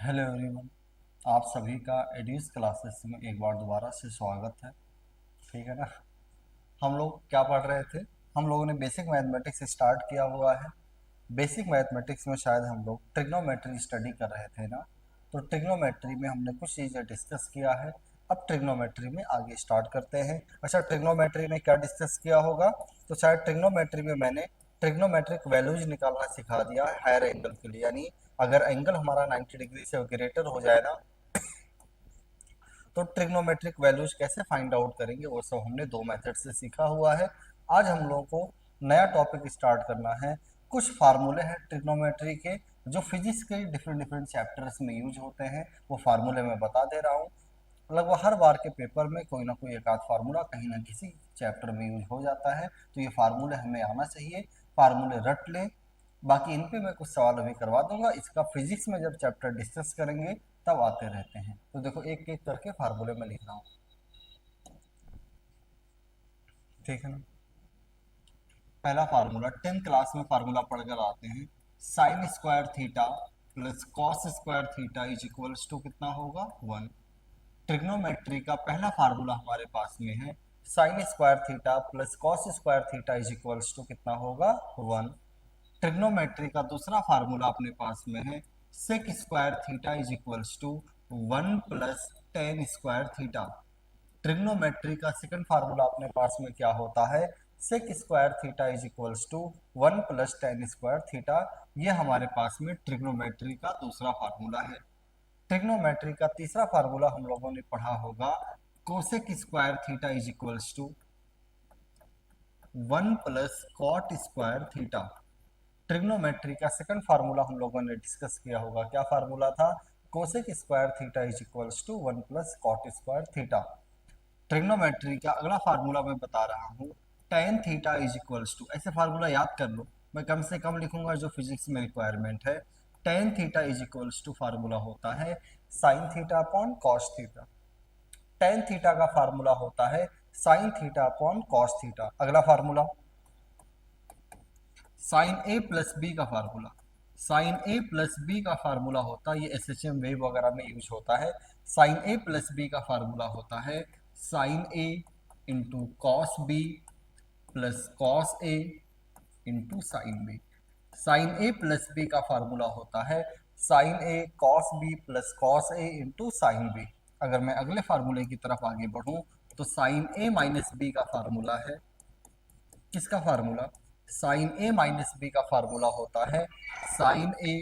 Hello everyone. आप सभी का एड्यूस क्लासेस में एक बार दोबारा से स्वागत है। ठीक है ना। हम लोग क्या पढ़ रहे थे? हम लोगों ने बेसिक मैथमेटिक्स स्टार्ट किया हुआ है। बेसिक मैथमेटिक्स में शायद हम लोग ट्रिग्नोमेट्री स्टडी कर रहे थे ना। तो ट्रिग्नोमेट्री में हमने कुछ चीज़ें डिस्कस किया है। अब ट्रिग्नोमेट्री में आगे स्टार्ट करते हैं। अच्छा, ट्रिग्नोमेट्री में क्या डिस्कस किया होगा? तो शायद ट्रिग्नोमेट्री में मैंने ट्रिग्नोमेट्रिक वैल्यूज निकालना सिखा दिया है हायर एंगल के लिए, यानी अगर एंगल हमारा 90 डिग्री से ग्रेटर हो जाए ना, तो ट्रिग्नोमेट्रिक वैल्यूज कैसे फाइंड आउट करेंगे वो सब हमने दो मेथड से सीखा हुआ है। आज हम लोगों को नया टॉपिक स्टार्ट करना है। कुछ फार्मूले हैं ट्रिग्नोमेट्री के जो फिजिक्स के डिफरेंट डिफरेंट चैप्टर्स में यूज होते हैं। वो फार्मूले मैं बता दे रहा हूँ। लगभग हर बार के पेपर में कोई ना कोई एक आध फार्मूला कहीं ना किसी चैप्टर में यूज हो जाता है, तो ये फार्मूले हमें आना चाहिए। फार्मूले रट ले। बाकी इन पे मैं कुछ सवाल अभी करवा दूंगा, इसका फिजिक्स में जब चैप्टर डिस्कस करेंगे तब आते रहते हैं। तो देखो, एक एक करके फार्मूले में लिख रहा हूँ। ठीक है ना। पहला फार्मूला 10th क्लास में फार्मूला पढ़कर आते हैं। Sine square theta plus cos square theta is equals to कितना होगा? 1। ट्रिग्नोमेट्री का पहला फार्मूला हमारे पास में है। Sine square theta plus cos square theta is equals to कितना होगा? 1। ट्रिग्नोमेट्री का दूसरा फार्मूला अपने पास में है। Sec square theta is equals to 1 plus tan square theta. Trigonometry का सेकंड फार्मूला अपने पास में क्या होता है? Sec square theta is equals to 1 plus tan square theta. ये हमारे पास में ट्रिग्नोमेट्री का दूसरा फार्मूला है। ट्रिग्नोमेट्री का तीसरा फार्मूला हम लोगों ने पढ़ा होगा। Cosec square theta is equals to 1 plus cot square theta. Trigonometry का सेकंड फार्मूला हम लोगों ने डिस्कस किया होगा। क्या फार्मूला था? Cosec square theta is equals to 1 plus cot square theta. Trigonometry का अगला फार्मूला मैं बता रहा हूँ। Tan theta is equals to, ऐसे फार्मूला याद कर लो। मैं कम से कम लिखूंगा जो फिजिक्स में रिक्वायरमेंट है। Tan theta is equals to formula होता है sine theta upon cos theta. Tan theta का फार्मूला होता है sine theta upon cos theta. अगला formula sine A plus B का formula. Sine A plus B का फार्मूला होता है, ये एस एच एम वेव वगैरह में यूज होता है। साइन ए प्लस बी का फार्मूला होता है sine A into cos B plus cos A into sine B. Sine A plus B का फार्मूला होता है sine A cos B plus cos A into sine B. अगर मैं अगले फार्मूले की तरफ आगे बढ़ूं, तो साइन ए माइनस बी का फार्मूला है, किसका formula? Sine A minus B का फार्मूला होता है sine A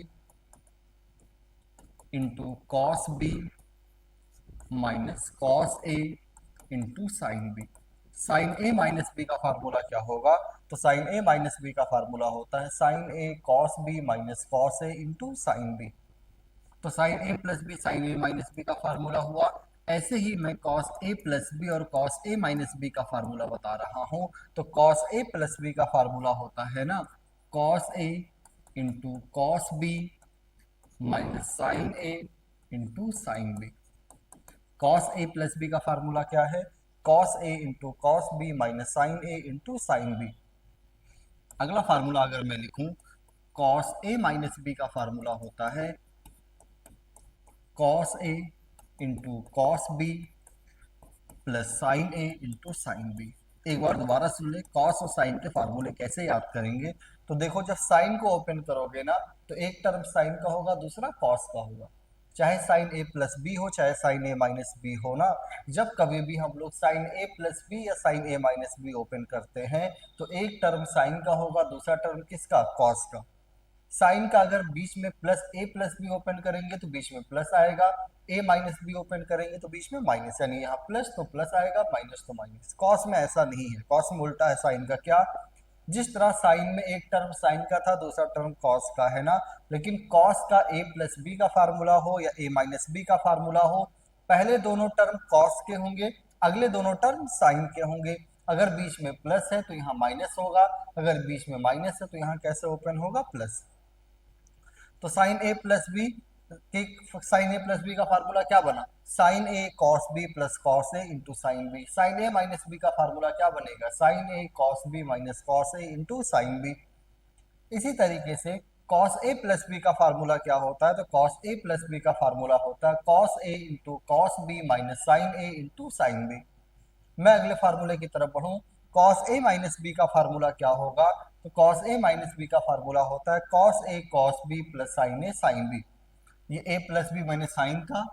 into cos B minus cos A into sine B. Sine A minus B का फार्मूला क्या होगा? तो साइन ए माइनस बी का फार्मूला होता है sine A cos B minus cos A into sine B. तो sine A plus B sine A minus B का formula हुआ। ऐसे ही मैं कॉस ए प्लस बी और कॉस ए माइनस बी का फार्मूला बता रहा हूं। तो कॉस ए प्लस बी का फार्मूला होता है ना cos A into cos B minus sine A into sine B. Cos A plus B का फार्मूला क्या है? Cos A into cos B minus sine A into sine B. अगला formula अगर मैं लिखूं, कॉस ए माइनस बी का formula होता है cos A into cos B plus sine A into sine B. एक बार दोबारा सुन ले, कॉस और साइन के फार्मूले कैसे याद करेंगे। तो देखो, जब साइन को ओपन करोगे ना, तो एक टर्म साइन का होगा, दूसरा कॉस का होगा। चाहे साइन ए प्लस बी हो, चाहे साइन ए माइनस बी हो ना, जब कभी भी हम लोग साइन ए प्लस बी या sine A minus B open करते हैं, तो एक टर्म साइन का होगा, दूसरा टर्म किसका? कॉस का। साइन का अगर बीच में plus A plus be open करेंगे तो बीच में प्लस आएगा, ए माइनस बी ओपन करेंगे तो बीच में माइनस, यानी यहाँ प्लस तो प्लस आएगा, माइनस तो माइनस। कॉस में ऐसा नहीं है, कॉस में उल्टा है साइन का। क्या? जिस तरह साइन में एक टर्म साइन का था, दूसरा टर्म कॉस का है ना, लेकिन कॉस का ए प्लस बी का फार्मूला हो या ए माइनस बी का फार्मूला हो, पहले दोनों टर्म कॉस के होंगे, अगले दोनों टर्म साइन के होंगे। अगर बीच में प्लस है तो यहाँ माइनस होगा, अगर बीच में माइनस है तो यहाँ कैसे ओपन होगा? प्लस। तो साइन ए प्लस बी के साइन ए प्लस बी का फार्मूला क्या बना? Sign A cos B plus cos A into sine B. Sine A minus B का फार्मूला क्या बनेगा? Sign A cos B minus cos A into sine B. इसी तरीके से कॉस ए प्लस बी का फार्मूला क्या होता है, तो कॉस ए प्लस बी का फार्मूला होता है cos A into cos B minus sine A into sine B. मैं अगले फार्मूले की तरफ बढ़ूं, कॉस ए माइनस बी का फार्मूला क्या होगा, तो कॉस ए माइनस बी का फार्मूला होता है कॉस ए कॉस बी प्लस साइन ए साइन बी। ये ए प्लस बी मैंने साइन का,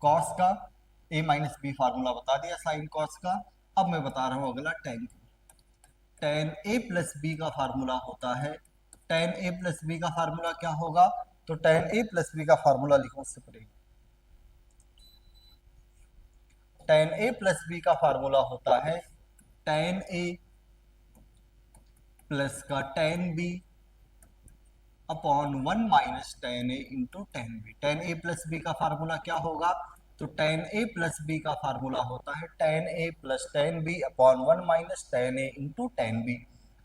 कॉस का, ए माइनस बी फार्मूला बता दिया साइन कॉस का। अब मैं बता रहा हूं अगला tan. Tan A plus B का फार्मूला होता है, टेन ए प्लस बी का फार्मूला क्या होगा, तो टेन ए प्लस बी का फार्मूला लिखो उससे पहले। टेन ए प्लस बी का फार्मूला होता है टेन ए प्लस का tan B upon one minus tan A into tan B. Tan A plus B का फार्मूला क्या होगा, तो टेन ए प्लस बी का फार्मूला होता है tan A plus tan B upon one minus tan A into tan B.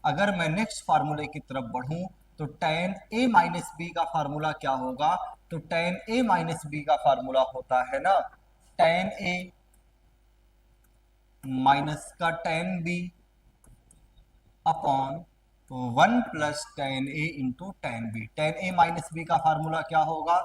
अगर मैं next फार्मूले की तरफ बढ़ूं, तो टेन ए माइनस बी का फार्मूला क्या होगा, तो टेन ए माइनस बी का फार्मूला होता है ना टेन ए माइनस का tan B upon one plus tan A into tan B. Tan A minus B का फार्मूला क्या होगा,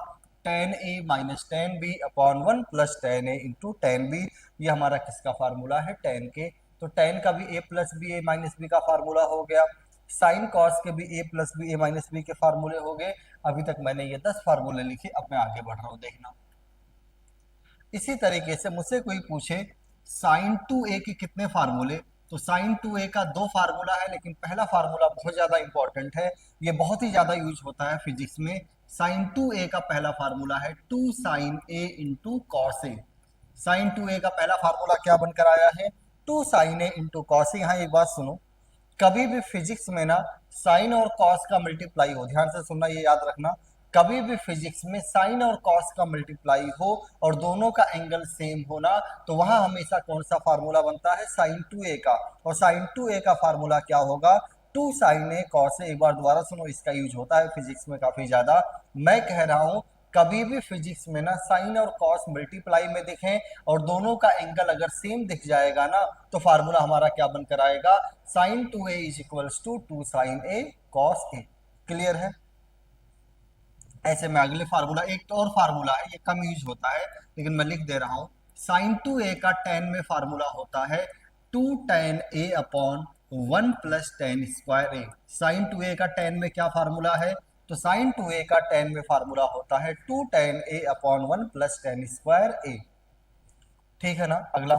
tan A minus tan B upon one plus tan A into tan B. ये हमारा किसका formula है, ten के। तो टेन का भी ए प्लस बी ए माइनस बी का फार्मूला हो गया, साइन कॉस के भी ए प्लस बी ए माइनस बी के फार्मूले हो गए। अभी तक मैंने ये 10 फार्मूले लिखे, अब मैं आगे बढ़ रहा हूँ, देखना। इसी तरीके से मुझसे कोई पूछे साइन टू ए के कितने फार्मूले, तो साइन टू ए का दो फार्मूला है, लेकिन पहला फार्मूला बहुत ज्यादा इंपॉर्टेंट है, ये बहुत ही ज्यादा यूज होता है फिजिक्स में। साइन टू ए का पहला फार्मूला है two sine A into cos A. Sine two A का पहला फार्मूला क्या बनकर आया है, two sine A into cos A. यहाँ एक बात सुनो, कभी भी फिजिक्स में ना साइन और कॉस का मल्टीप्लाई हो, ध्यान से सुनना, ये याद रखना, कभी भी फिजिक्स में साइन और कॉस का मल्टीप्लाई हो और दोनों का एंगल सेम होना, तो वहां हमेशा कौन सा फार्मूला बनता है, साइन टू ए का। और साइन टू ए का फार्मूला क्या होगा, टू साइन ए कॉस ए। एक बार दोबारा सुनो, इसका यूज होता है फिजिक्स में काफी ज्यादा। मैं कह रहा हूं कभी भी फिजिक्स में ना साइन और कॉस मल्टीप्लाई में दिखें और दोनों का एंगल अगर सेम दिख जाएगा ना, तो फार्मूला हमारा क्या बनकर आएगा, sine two A is equals to two sine A cos A. Clear है। ऐसे में अगले फार्मूला, एक तो और फार्मूला है, ये कम यूज होता है लेकिन मैं लिख दे रहा हूं, साइन टू ए का टेन में फार्मूला होता है two tan A upon one plus tan square A. Sine two A का टेन में क्या फार्मूला है, तो साइन टू ए का टेन में फार्मूला होता है two tan A upon one plus tan square A. ठीक है ना। अगला,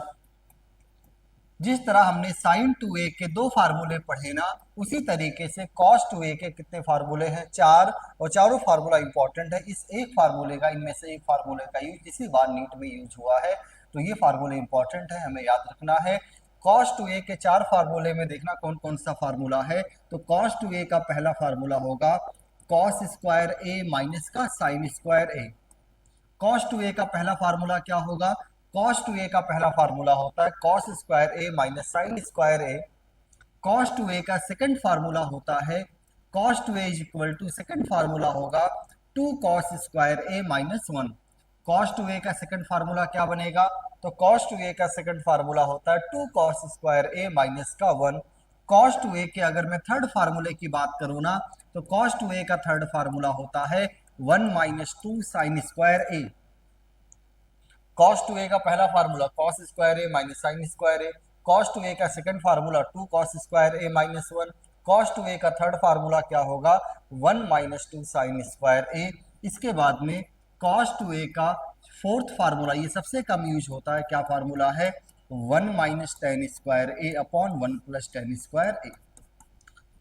जिस तरह हमने साइन टू ए के दो फार्मूले पढ़े ना, उसी तरीके से कॉस टू ए के कितने फार्मूले हैं, चार, और चारों फार्मूला इंपॉर्टेंट है। इस एक फार्मूले का, इनमें से एक फार्मूले का यूज इसी बार नीट में यूज हुआ है, तो ये फार्मूले इंपॉर्टेंट है, हमें याद रखना है। कॉस टू ए के चार फार्मूले में देखना कौन कौन सा फार्मूला है, तो कॉस टू ए का पहला फार्मूला होगा कॉस स्क्वायर ए माइनस का sign square A. Cos two A का पहला फार्मूला क्या होगा, कॉस टू ए का पहला फार्मूला होता है cos square A minus sine square A. Cos two A का सेकंड फार्मूला होता है cos two A is equal to, second formula होगा two cos square A minus one. Cos two A का second formula क्या बनेगा, तो cos two A का second formula होता है two cos square A minus का वन। कॉस टू ए के अगर मैं थर्ड फार्मूले की बात करूं ना, तो कॉस टू ए का थर्ड फार्मूला होता है one minus two sine square A. Cos two A का पहला formula cos square A minus sine square A. Cos two A का second formula two cos square A minus one. Cos two A का third formula क्या होगा, one minus two sine square A. इसके बाद में cos two A का fourth formula, ये सबसे कम यूज होता है, क्या फार्मूला है, one minus tan square A upon one plus tan square A.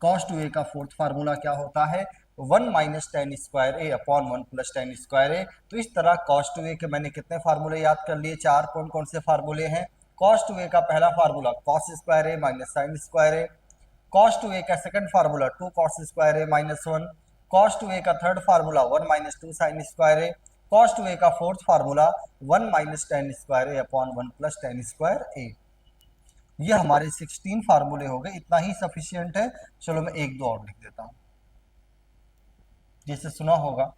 Cos two A का फोर्थ फार्मूला क्या होता है, one minus tan square A upon one plus tan square A. तो इस तरह कॉस टू ए के मैंने कितने फार्मूले याद कर लिए, चार। कौन कौन से फार्मूले हैं, कॉस टू ए का पहला formula cos square A minus sine square A. Cos two A का second formula two cos square A minus one. Cos two A का third formula one minus two sine square A. Cos two A का fourth formula one minus tan square A upon one plus tan square A. ये हमारे 16 फार्मूले हो गए, इतना ही sufficient है। चलो मैं एक दो और लिख देता हूं, जैसे सुना होगा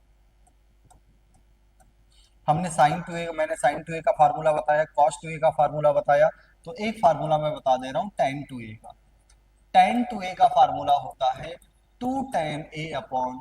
हमने साइन टू ए, मैंने साइन टू ए का फार्मूला बताया, कॉस टू ए का फार्मूला बताया, तो एक फार्मूला मैं बता दे रहा हूं टेन टू ए का। टेन टू ए का फार्मूला होता है two tan A upon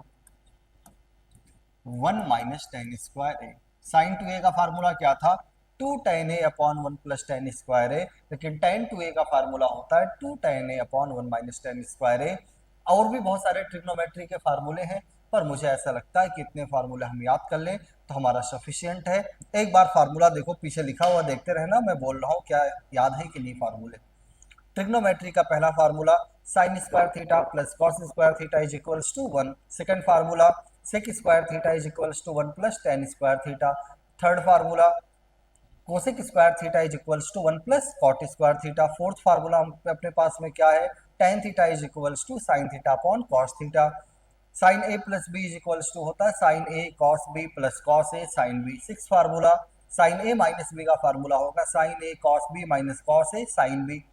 1 minus tan square A. Sine two A का फार्मूला क्या था, 2 tan a/1 + tan² लेकिन tan टू ए का फार्मूला होता है 2 tan a/1 minus tan square A. और भी बहुत सारे ट्रिग्नोमेट्री के फार्मूले हैं, पर मुझे ऐसा लगता है कि इतने फार्मूले हम याद कर लें तो हमारा सफिशियंट है। एक बार फार्मूला देखो, पीछे लिखा हुआ देखते रहना, मैं बोल रहा हूँ क्या याद है कि नहीं फार्मूले। ट्रिग्नोमेट्री का पहला formula sine square theta plus cos square theta is equals to 1। Second formula sec square theta is equals to 1 plus tan square theta. Third formula cosec square theta is equals to 1 plus cot square theta. Fourth formula अपने पास में क्या है, tan theta is equals to sine theta upon cos theta. Sine A plus B is equals to होता है sine A cos B plus cos A sine B. Six formula sine A minus B का formula होगा sine A cos B minus cos A sine B.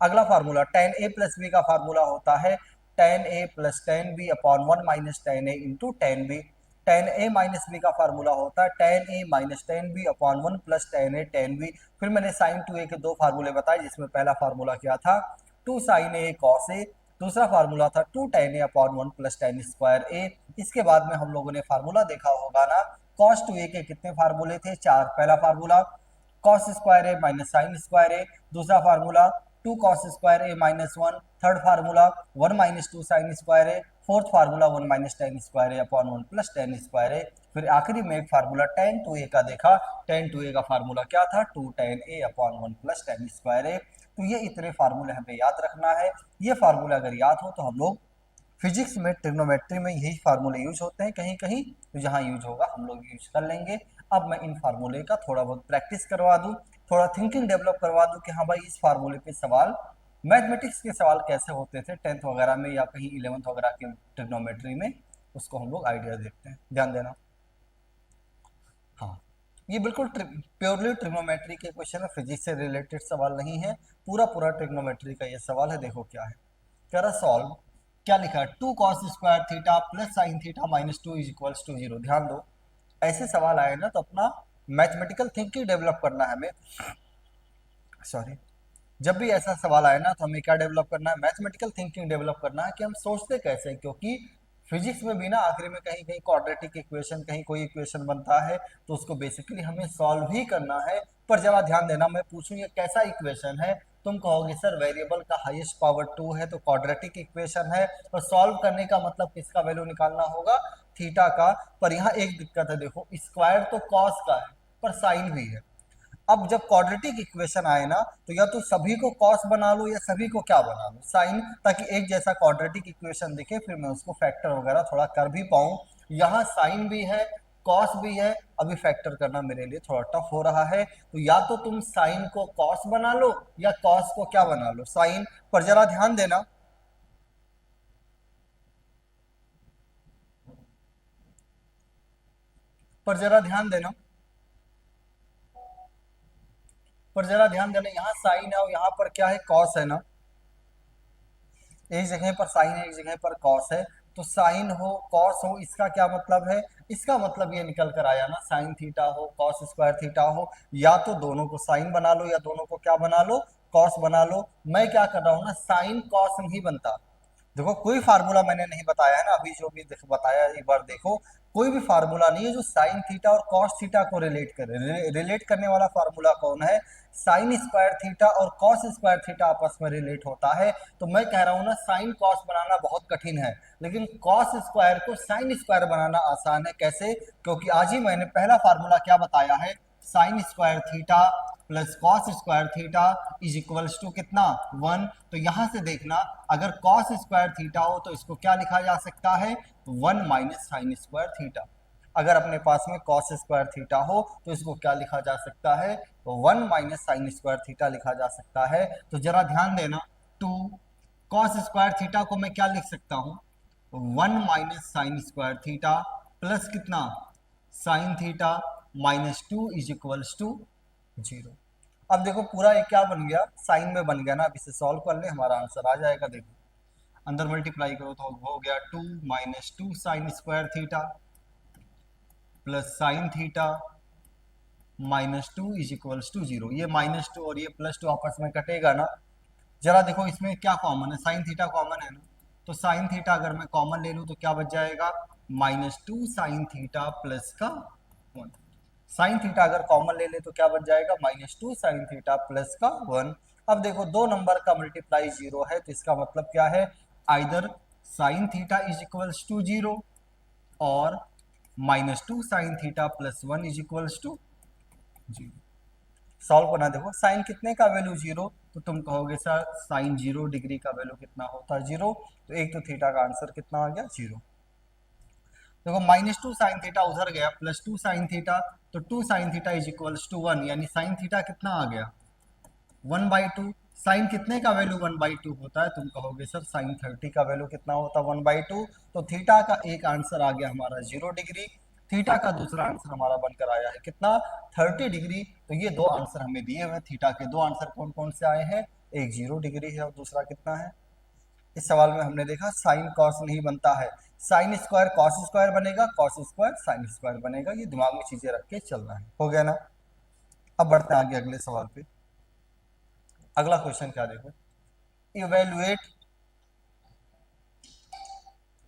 अगला formula tan A plus B का formula होता है tan A plus tan B upon 1 minus tan A into tan B. Tan A minus B का formula होता है tan A minus tan B upon 1 plus tan A tan B. फिर मैंने sign two A के दो फार्मूले बताए, जिसमें पहला फार्मूला क्या था, 2 साइन ए कॉस ए। दूसरा फार्मूला था 2 tan a upon 1 plus tan square A. इसके बाद में हम लोगों ने फार्मूला देखा होगा ना, cos 2a के कितने फार्मूले थे, चार। पहला formula cos square A minus sine square A. दूसरा formula 2 cos square A minus 1। Third formula 1 minus 2 sine square A. Fourth formula 1 minus tan square A upon 1 plus tan square A. फिर आखिरी में एक फार्मूला tan 2a का देखा, tan 2a का formula क्या था, 2 tan a upon 1 plus tan square A. तो ये इतने फार्मूले हमें याद रखना है। ये फार्मूला अगर याद हो तो हम लोग फिजिक्स में ट्रिग्नोमेट्री में यही फार्मूले यूज होते हैं, कहीं कहीं तो जहाँ यूज होगा हम लोग यूज कर लेंगे। अब मैं इन फार्मूले का थोड़ा बहुत प्रैक्टिस करवा दूँ, थोड़ा थिंकिंग डेवलप करवा दूँ कि हाँ भाई इस फार्मूले पे सवाल, मैथमेटिक्स के सवाल कैसे होते थे 10th वगैरह में या कहीं 11th वगैरह की ट्रिग्नोमेट्री में, उसको हम लोग आइडिया देखते हैं, ध्यान देना। हाँ, ये बिल्कुल प्योरली ट्रिग्नोमेट्री के क्वेश्चन है, फिजिक्स से रिलेटेड सवाल नहीं है। पूरा पूरा ट्रिग्नोमेट्री का ये सवाल है। देखो क्या है, कह रहा सॉल्व, क्या लिखा है, 2 cos square theta plus sine theta minus 2 is equals to 0। ध्यान दो, ऐसे सवाल आए ना तो अपना मैथमेटिकल थिंकिंग डेवलप करना है हमें। सॉरी, जब भी ऐसा सवाल आए ना तो हमें क्या डेवलप करना है, मैथमेटिकल थिंकिंग डेवलप करना है कि हम सोचते कैसे हैं। क्योंकि फिजिक्स में भी ना आखिरी में कहीं कहीं क्वाड्रेटिक इक्वेशन, कहीं कोई इक्वेशन बनता है तो उसको बेसिकली हमें सॉल्व ही करना है। पर जरा ध्यान देना, मैं पूछूं ये कैसा इक्वेशन है, तुम कहोगे सर वेरिएबल का हाईएस्ट पावर 2 है तो क्वाड्रेटिक इक्वेशन है, और सॉल्व करने का मतलब किसका वैल्यू निकालना होगा, थीटा का। पर यहाँ एक दिक्कत है, देखो स्क्वायर तो कॉस का है पर साइन भी है। अब जब क्वाड्रेटिक इक्वेशन आए ना तो या तो सभी को कॉस बना लो या सभी को क्या बना लो, साइन, ताकि एक जैसा क्वाड्रेटिक इक्वेशन दिखे, फिर मैं उसको फैक्टर वगैरह थोड़ा कर भी पाऊं। यहाँ साइन भी है कॉस भी है, अभी फैक्टर करना मेरे लिए थोड़ा टफ हो रहा है। तो या तो तुम साइन को कॉस बना लो या कॉस को क्या बना लो, साइन। पर जरा ध्यान देना, पर जरा ध्यान देना, पर जरा ध्यान देना, यहाँ साइन है और यहाँ पर क्या है, कॉस है ना। एक जगह पर साइन है, एक जगह पर कॉस है। तो साइन हो कॉस हो, इसका क्या मतलब है, इसका मतलब ये निकल कर आया ना, साइन थीटा हो कॉस स्क्वायर थीटा हो, या तो दोनों को साइन बना लो या दोनों को क्या बना लो, कॉस बना लो। मैं क्या कर रहा हूँ ना, साइन कॉस नहीं बनता। देखो कोई फार्मूला मैंने नहीं बताया है ना, अभी जो भी बताया एक बार देखो, कोई भी फार्मूला नहीं है जो साइन थीटा और कॉस थीटा को रिलेट करे। रिलेट करने वाला फार्मूला कौन है, साइन स्क्वायर थीटा और कॉस स्क्वायर थीटा आपस में रिलेट होता है। तो मैं कह रहा हूं ना, साइन कॉस बनाना बहुत कठिन है, लेकिन कॉस स्क्वायर को साइन स्क्वायर बनाना आसान है। कैसे, क्योंकि आज ही मैंने पहला फार्मूला क्या बताया है, sine square theta plus cos square theta is equals to कितना, 1। तो यहां से देखना, अगर कॉस स्क्वायर थीटा हो तो इसको क्या लिखा जा सकता है, 1 माइनस साइन स्क्वायर थीटा। अगर अपने पास में कॉस स्क्वायर थीटा हो तो इसको क्या लिखा जा सकता है, 1 माइनस साइन स्क्वायर थीटा लिखा जा सकता है। तो जरा ध्यान देना, 2 कॉस स्क्वायर थीटा को मैं क्या लिख सकता हूं, 1 minus sine square theta plus कितना, sine theta minus 2 is equals to 0। अब देखो पूरा ये क्या बन गया, साइन में बन गया ना। अब इसे सॉल्व कर ले, हमारा आंसर आ जाएगा। देखो अंदर मल्टीप्लाई करो तो हो गया 2 minus 2 sine square theta plus sine theta minus 2 is equals to 0। ये -2 और ये +2 आपस में कटेगा ना। जरा देखो इसमें क्या कॉमन है, साइन थीटा कॉमन है ना, तो साइन थीटा अगर मैं कॉमन ले लूँ तो क्या बच जाएगा, -2 sin थीटा प्लस का 1। साइन थीटा अगर कॉमन ले ले तो क्या बन जाएगा, -2 sin थीटा प्लस का 1। अब देखो दो नंबर का मल्टीप्लाई 0 है तो इसका मतलब क्या है, either sine theta is equals to 0 और -2 sin theta plus 1 is equals to 0। Solve करना, देखो साइन कितने का वैल्यू 0, तो तुम कहोगे सर साइन 0 डिग्री का वैल्यू कितना होता है 0, तो एक तो थीटा का आंसर कितना आ गया 0। देखो -2 sin थीटा उधर गया, +2 sin थीटा, तो 2 sin theta is equals to 1, यानी साइन थीटा कितना आ गया 1/2। साइन कितने का वैल्यू 1/2 होता है, तुम कहोगे सर साइन 30 का वैल्यू कितना होता है 1/2। तो थीटा का एक आंसर आ गया हमारा 0 डिग्री, थीटा का दूसरा आंसर हमारा बनकर आया है कितना 30 डिग्री। तो ये दो आंसर हमें दिए हुए, थीटा के दो आंसर कौन कौन से आए हैं, एक 0 डिग्री है और दूसरा कितना है। इस सवाल में हमने देखा साइन कॉस नहीं बनता है, साइन स्क्वायर कॉस स्क्वायर बनेगा, कॉस स्क्वायर साइन स्क्वायर बनेगा, ये दिमाग में चीजें रख के चलना है, हो गया ना। अब बढ़ते हैं आगे अगले सवाल पे। अगला क्वेश्चन क्या देखो, इवेल्युएट,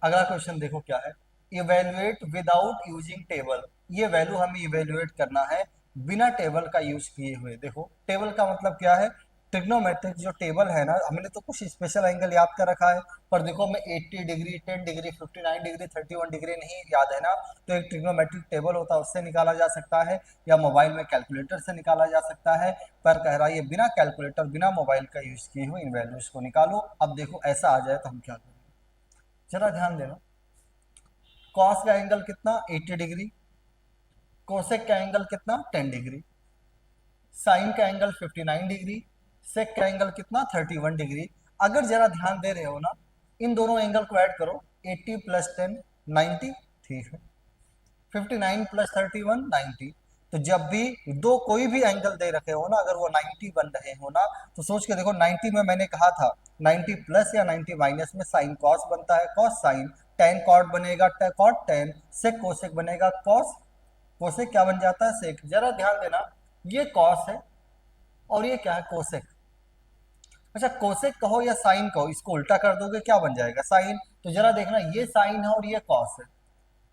अगला क्वेश्चन देखो क्या है, इवेल्युएट विदाउट यूजिंग टेबल। ये वैल्यू हमें इवेल्युएट करना है बिना टेबल का यूज किए हुए। देखो टेबल का मतलब क्या है, ट्रिग्नोमेट्रिक जो टेबल है ना, हमने तो कुछ स्पेशल एंगल याद कर रखा है, पर देखो मैं 80 डिग्री 10 डिग्री 59 डिग्री 31 डिग्री नहीं याद है ना, तो एक ट्रिग्नोमेट्रिक टेबल होता है उससे निकाला जा सकता है, या मोबाइल में कैलकुलेटर से निकाला जा सकता है। पर कह रहा है ये बिना कैलकुलेटर बिना मोबाइल का यूज किए हुए इन वैल्यूज को निकालो। अब देखो ऐसा आ जाए तो हम क्या करें, जरा ध्यान देना। कॉस का एंगल कितना 80 डिग्री, कोसेक का एंगल कितना 10 डिग्री, साइन का एंगल 59 डिग्री, सेक का एंगल कितना 31 डिग्री। अगर जरा ध्यान दे रहे हो ना, इन दोनों एंगल को ऐड करो, 80 + 10 90, ठीक है, 59 + 31 90। तो जब भी दो कोई भी एंगल दे रखे हो ना, अगर वो 90 बन रहे हो ना, तो सोच के देखो 90 में मैंने कहा था 90 प्लस या 90 माइनस में साइन कॉस बनता है, कॉस साइन, टेन कॉट बनेगा कॉट टेन, सेक कोसेक बनेगा कॉस कोसेक, क्या बन जाता है सेक। जरा ध्यान देना, ये कॉस है और ये क्या है कोसेक। अच्छा कोसेक कहो या साइन कहो, इसको उल्टा कर दोगे क्या बन जाएगा साइन। तो जरा देखना ये साइन है और ये कॉस है,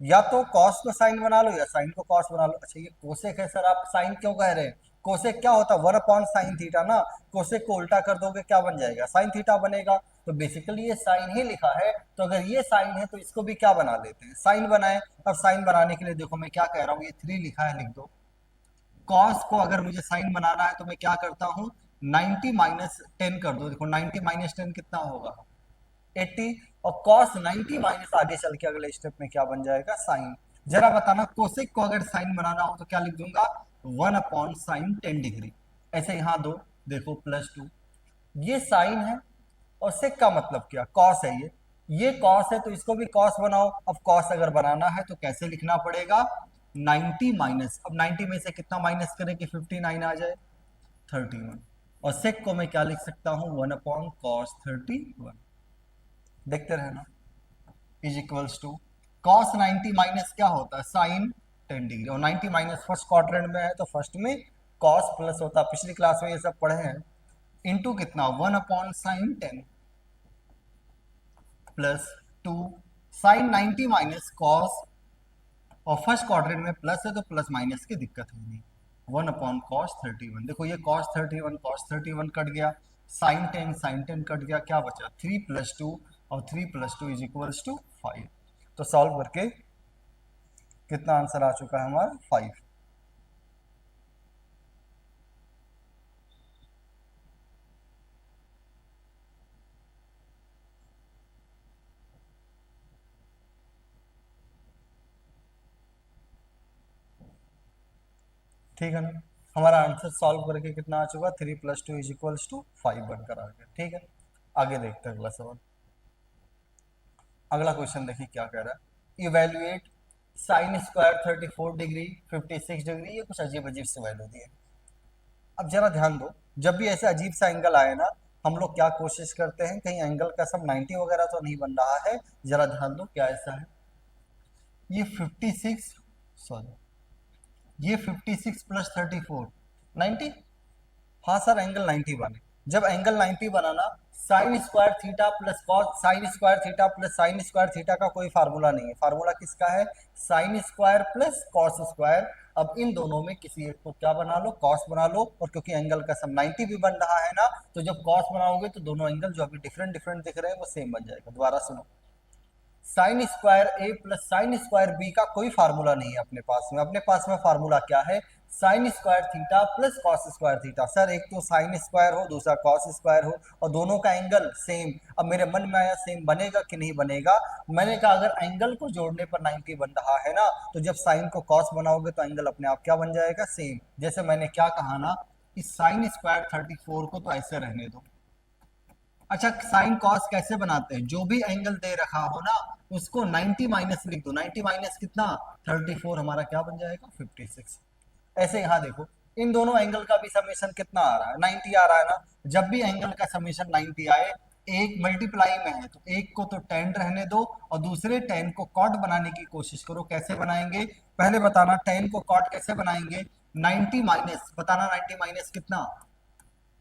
या तो कॉस को साइन बना लो या साइन को कॉस बना लो। अच्छा ये कोसेक है सर, आप साइन क्यों कह रहे हैं, कोसेक क्या होता है 1/sin थीटा ना, कोसेक को उल्टा कर दोगे क्या बन जाएगा साइन थीटा बनेगा। तो बेसिकली ये साइन ही लिखा है, तो अगर ये साइन है तो इसको भी क्या बना लेते हैं साइन बनाए। अब साइन बनाने के लिए देखो मैं क्या कह रहा हूँ, ये 3 लिखा है लिख दो। कॉस को अगर मुझे साइन बनाना है तो मैं क्या करता हूँ 90 - 10 कर दो, देखो 90 - 10 कितना होगा 80, और cos 90 माइनस आगे चल के अगले स्टेप में क्या बन जाएगा साइन। जरा बताना कोसेक को अगर साइन बनाना हो तो क्या लिख दूंगा 1/sin 10 डिग्री। ऐसे यहाँ दो देखो +2, ये साइन है और सेक का मतलब क्या कॉस है, ये कॉस है तो इसको भी कॉस बनाओ। अब कॉस अगर बनाना है तो कैसे लिखना पड़ेगा 90 माइनस, अब 90 में से कितना माइनस करें कि 59 आ जाए 31, और सेक को मैं क्या लिख सकता हूँ 1/cos 31, देखते रहना, is equals to cos 90 minus क्या होता है साइन 10 डिग्री, और 90 माइनस फर्स्ट क्वाड्रेंट में है तो फर्स्ट में कॉस प्लस होता है, पिछली क्लास में ये सब पढ़े हैं, इनटू कितना 1/sin 10 +2 साइन 90 माइनस कॉस, और फर्स्ट क्वाड्रेंट में प्लस है तो प्लस माइनस की दिक्कत होगी 1/cos 31। देखो ये cos 31 कट गया, sin 10 कट गया, क्या बचा 3 + 2, और 3 + 2 इज इक्वल्स टू 5। तो सॉल्व करके कितना आंसर आ चुका है हमारा 5। ठीक है ना, हमारा आंसर सॉल्व करके कितना आ चुका 3 + 2 इज इक्वल्स टू 5 बनकर आ गया। ठीक है, आगे देखते हैं अगला सवाल। अगला क्वेश्चन देखिए क्या कह रहा है, evaluate sine square 34 degree 56 degree, ये कुछ अजीब अजीब से वैल्यू दिए। अब जरा ध्यान दो, जब भी ऐसे अजीब सा एंगल आए ना, हम लोग क्या कोशिश करते हैं कहीं एंगल का सब 90 वगैरह तो नहीं बन रहा है। जरा ध्यान दो क्या ऐसा है, ये 56 सॉरी ये 56 + 34 90, हाँ सर एंगल 90 बने। जब एंगल 90 बना ना, sign square theta plus cos sine square theta plus sign square theta का कोई फार्मूला नहीं है। फार्मूला किसका है? Sine square plus cos square. अब इन दोनों में किसी एक को क्या बना लो? कॉस बना लो। और क्योंकि एंगल का सम 90 भी बन रहा है ना, तो जब कॉस बनाओगे तो दोनों एंगल जो अभी डिफरेंट डिफरेंट दिख रहे हैं वो सेम बन जाएगा। दोबारा सुनो, sign square A plus sine square B का कोई फार्मूला नहीं है अपने पास में। अपने पास में फार्मूला क्या है? Sine square theta plus cos square theta. Sir एक तो साइन स्क्वायर हो, दूसरा कॉस स्क्वायर हो, और दोनों का एंगल सेम। अब मेरे मन में आया सेम बनेगा कि नहीं बनेगा। मैंने कहा अगर एंगल को जोड़ने पर 90 बन रहा है ना, तो जब साइन को कॉस बनाओगे तो एंगल अपने आप क्या बन जाएगा? सेम। जैसे मैंने क्या कहा ना, इस साइन स्क्वायर 34 को तो ऐसे रहने दो। अच्छा, साइन कॉस कैसे बनाते हैं? जो भी एंगल दे रखा हो ना, उसको 90 माइनस लिख दो। 90 माइनस कितना? 34। हमारा क्या बन जाएगा? 56। ऐसे यहाँ देखो, इन दोनों एंगल का भी समेशन कितना आ रहा है? 90 आ रहा है ना। जब भी एंगल का समेशन 90 आए, एक मल्टीप्लाई में है तो एक को तो tan रहने दो और दूसरे tan को cot बनाने की कोशिश करो। कैसे बनाएंगे पहले बताना? tan को cot कैसे बनाएंगे? 90 माइनस, बताना 90 माइनस कितना?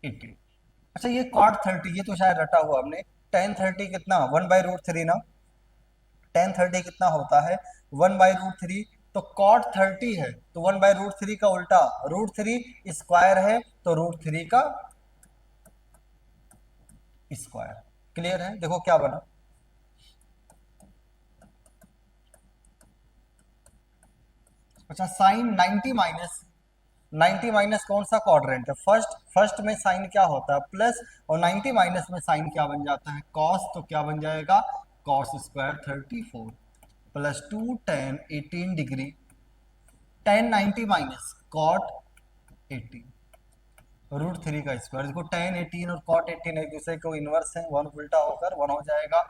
80। अच्छा ये कॉट 30, ये तो शायद रटा हुआ हमने। टेन 30 कितना? 1/√3 ना। टेन 30 कितना होता है? 1/√3। तो कॉट 30 है तो 1/√3 का उल्टा √3 स्क्वायर है, तो √3 का स्क्वायर। क्लियर है? देखो क्या बना। अच्छा साइन 90 माइनस, 90 माइनस कौन सा क्वाड्रेंट है? फर्स्ट। फर्स्ट में साइन क्या होता है? प्लस। और 90 माइनस में साइन क्या बन जाता है? कॉस। तो क्या बन जाएगा? Cos square 34 plus 2 tan 18 degree. tan 90 minus cot 18 √3 का स्क्वायर। देखो tan 18 और cot 18 एक दूसरे को इनवर्स है, वन उल्टा होकर वन हो जाएगा।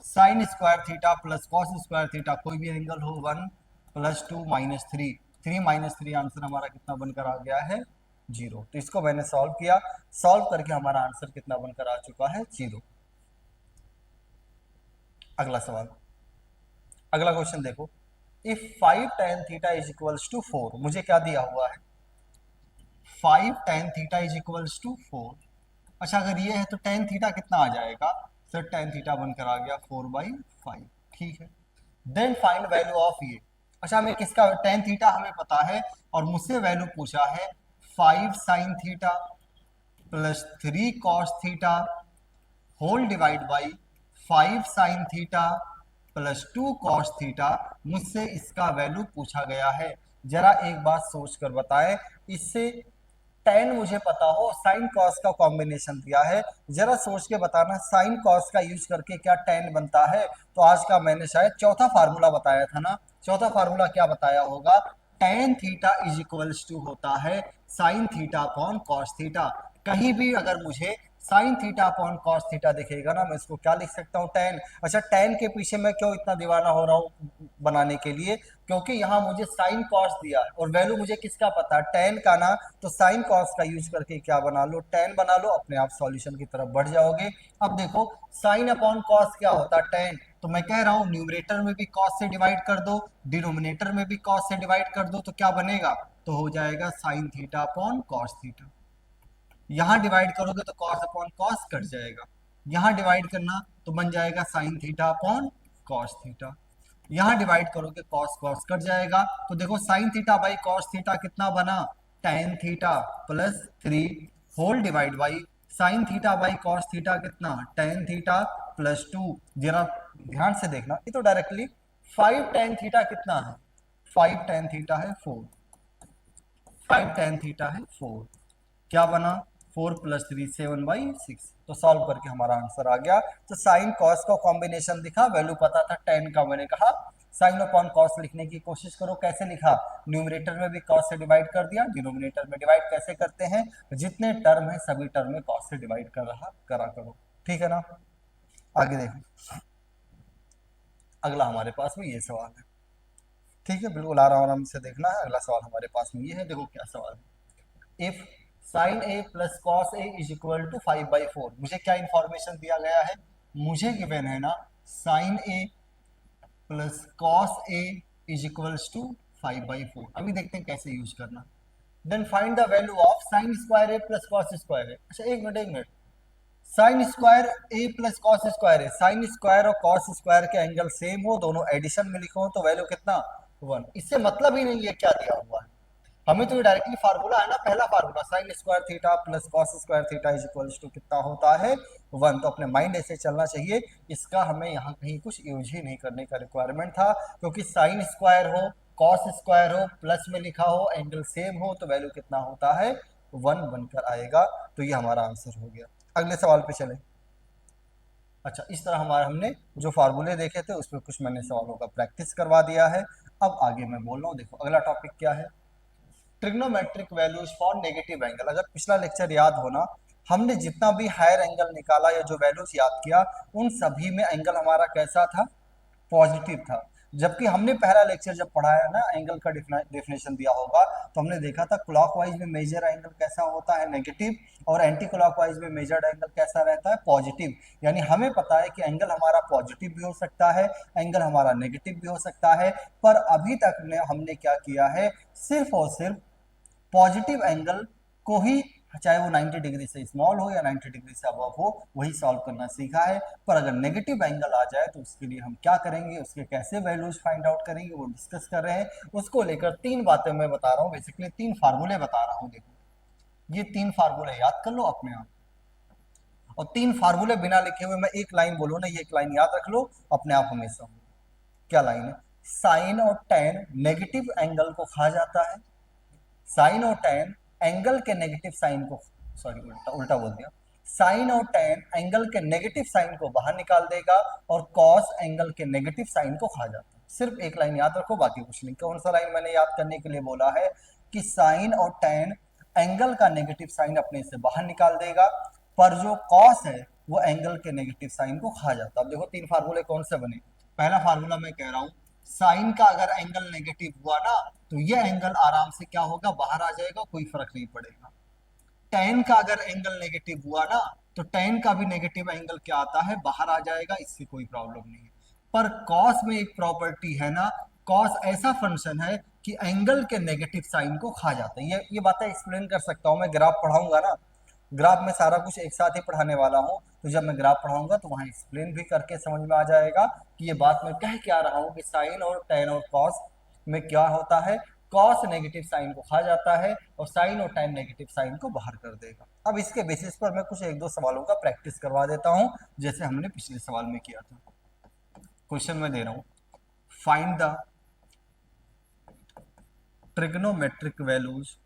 Sign square theta plus cos square theta, कोई भी एंगल हो, 1 प्लस 2 माइनस 3। 3 माइनस 3 आंसर हमारा कितना बनकर आ गया है? 0। तो इसको मैंने सॉल्व किया। सॉल्व करके हमारा आंसर कितना बनकर आ चुका है? 0। अगला सवाल, अगला क्वेश्चन देखो। If 5 tan theta is equals to 4, मुझे क्या दिया हुआ है? 5 tan theta is equals to 4। अच्छा अगर ये है तो tan थीटा कितना आ जाएगा? सर tan थीटा बनकर आ गया 4/5। ठीक है, देन फाइंड वैल्यू ऑफ ये। अच्छा हमें किसका? tan थीटा हमें पता है और मुझसे वैल्यू पूछा है 5 sin theta plus 3 cos theta whole divide by 5 sin theta plus 2 cos theta. मुझसे इसका वैल्यू पूछा गया है। जरा एक बात सोच कर बताएं, इससे tan मुझे पता हो, sin cos का कॉम्बिनेशन दिया है, जरा सोच के बताना sin cos का यूज करके क्या tan बनता है? तो आज का मैंने शायद चौथा फार्मूला बताया था ना। चौथा फार्मूला क्या बताया होगा? tan theta is equals to होता है sin theta upon cos theta. कहीं भी अगर मुझे sine theta upon cos theta दिखेगा ना, मैं इसको क्या लिख सकता हूँ? tan। अच्छा tan के पीछे मैं क्यों इतना दीवाना हो रहा हूँ बनाने के लिए? क्योंकि यहाँ मुझे साइन कॉस दिया है और वैल्यू मुझे किसका पता है? tan का ना। तो साइन कॉस का यूज करके क्या बना लो? tan बना लो, अपने आप सॉल्यूशन की तरफ बढ़ जाओगे। अब देखो साइन अपॉन कॉस क्या होता है? tan। तो मैं कह रहा हूँ न्यूमरेटर में भी कॉस से डिवाइड कर दो, डिनोमिनेटर में भी कॉस से डिवाइड कर दो, तो क्या बनेगा? तो हो जाएगा sign theta upon cos theta. यहां डिवाइड करोगे तो cos अपॉन cos कट जाएगा। यहां डिवाइड करना तो बन जाएगा sin theta upon cos theta. यहां डिवाइड करोगे cos cos कट जाएगा। तो देखो sin theta by cos theta कितना बना? tan theta plus 3 whole divide by sin theta by cos theta कितना? tan theta plus 2। जरा ध्यान से देखना, ये तो डायरेक्टली 5 tan थीटा कितना है? 5 tan थीटा है 4। 5 tan थीटा है 4। क्या बना? 4 प्लस 3 7/6। तो सॉल्व करके हमारा आंसर आ गया। तो साइन कॉस का कॉम्बिनेशन दिखा, वैल्यू पता था tan का। मैंने कहा साइन अपॉन कॉस लिखने की कोशिश करो। कैसे लिखा? न्यूमरेटर में भी कॉस से डिवाइड कर दिया, डिनोमिनेटर में डिवाइड कैसे करते हैं? जितने टर्म है सभी टर्म में कॉस से डिवाइड कर रहा करा करो। ठीक है ना? आगे देखो, अगला हमारे पास में ये सवाल है। ठीक है, बिल्कुल आराम से देखना है। अगला सवाल हमारे पास में ये है, देखो क्या सवाल है। If sine A plus cos A is equal to 5/4, मुझे क्या इंफॉर्मेशन दिया गया है? मुझे गिवन है ना sine A plus cos A is equals to 5/4। अभी देखते हैं कैसे यूज करना। Then find the value of sine square A plus cos square A. अच्छा एक मिनट, एक minute, sine square A plus cos square है, साइन स्क्वायर और कॉस स्क्वायर के एंगल सेम हो, दोनों एडिशन में लिखो तो वैल्यू कितना 1। इससे मतलब ही नहीं है क्या दिया हुआ है, हमें तो ये डायरेक्टली फार्मूला है ना, पहला formula sine square theta plus cos square theta is equal to कितना होता है 1। तो अपने माइंड ऐसे चलना चाहिए, इसका हमें यहाँ कहीं कुछ यूज ही नहीं करने का रिक्वायरमेंट था, क्योंकि साइन स्क्वायर हो कॉस स्क्वायर हो प्लस में लिखा हो एंगल सेम हो तो वैल्यू कितना होता है 1 बनकर आएगा। तो ये हमारा आंसर हो गया। अगले सवाल पे चले। अच्छा, इस तरह हमारे हमने जो फार्मूले देखे थे उसमें कुछ मैंने सवालों का प्रैक्टिस करवा दिया है। अब आगे मैं बोल रहा हूँ, देखो अगला टॉपिक क्या है, trigonometric values for negative angle. अगर पिछला लेक्चर याद होना, हमने जितना भी हायर एंगल निकाला या जो वैल्यूज याद किया उन सभी में एंगल हमारा कैसा था, पॉजिटिव था। जबकि हमने पहला लेक्चर जब पढ़ाया ना, एंगल का डेफिनेशन दिया होगा, तो हमने देखा था क्लॉकवाइज में मेजर एंगल कैसा होता है नेगेटिव और एंटी क्लॉकवाइज में मेजर्ड एंगल कैसा रहता है पॉजिटिव। यानी हमें पता है कि एंगल हमारा पॉजिटिव भी हो सकता है, एंगल हमारा नेगेटिव भी हो सकता है, पर अभी तक हमने क्या किया है, सिर्फ और सिर्फ पॉजिटिव एंगल को ही, चाहे वो 90 डिग्री से स्मॉल हो या 90 डिग्री से अबव हो, वही सॉल्व करना सीखा है। पर अगर नेगेटिव एंगल आ जाए तो उसके लिए हम क्या करेंगे, उसके कैसे वैल्यूज फाइंड आउट करेंगे वो डिस्कस कर रहे हैं। उसको लेकर 3 बातें मैं बता रहा हूँ, बेसिकली 3 फार्मूले बता रहा हूँ। देखो ये 3 फार्मूले याद कर लो अपने आप, और 3 फार्मूले बिना लिखे हुए मैं एक लाइन बोलूँ ना, ये एक लाइन याद रख लो अपने आप हमेशा। क्या लाइन है, साइन और टेन नेगेटिव एंगल को खा जाता है, साइन और टेन एंगल के नेगेटिव साइन को, सॉरी उल्टा उल्टा बोल दिया, साइन और टेन एंगल के नेगेटिव साइन को बाहर निकाल देगा और कॉस एंगल के नेगेटिव साइन को खा जाता है। सिर्फ एक लाइन याद रखो, बाकी कुछ नहीं। कौन सा लाइन मैंने याद करने के लिए बोला है कि साइन और टेन एंगल का नेगेटिव साइन अपने से बाहर निकाल देगा, पर जो कॉस है वो एंगल के नेगेटिव साइन को खा जाता है। अब देखो 3 फार्मूले कौन से बने। पहला फार्मूला मैं कह रहा हूं, साइन का अगर एंगल नेगेटिव हुआ ना तो ये एंगल आराम से क्या होगा, बाहर आ जाएगा, कोई फर्क नहीं पड़ेगा। टेन का अगर एंगल नेगेटिव हुआ ना तो टेन का भी नेगेटिव एंगल क्या आता है, बाहर आ जाएगा, इससे कोई प्रॉब्लम नहीं है। पर कॉस में एक प्रॉपर्टी है ना, कॉस ऐसा फंक्शन है कि एंगल के नेगेटिव साइन को खा जाता है। ये बातें एक्सप्लेन कर सकता हूं मैं, ग्राफ पढ़ाऊंगा ना, ग्राफ में सारा कुछ एक साथ ही पढ़ाने वाला हूँ, तो जब मैं ग्राफ पढ़ाऊंगा तो वहां एक्सप्लेन भी करके समझ में आ जाएगा कि ये बात मैं कह क्या रहा हूँ कि साइन और टेन और कॉस में क्या होता है, कॉस नेगेटिव साइन को खा जाता है और साइन और टेन नेगेटिव साइन को बाहर कर देगा। अब इसके बेसिस पर मैं कुछ एक दो सवालों का प्रैक्टिस करवा देता हूँ, जैसे हमने पिछले सवाल में किया था। क्वेश्चन में दे रहा हूँ, find the trigonometric values,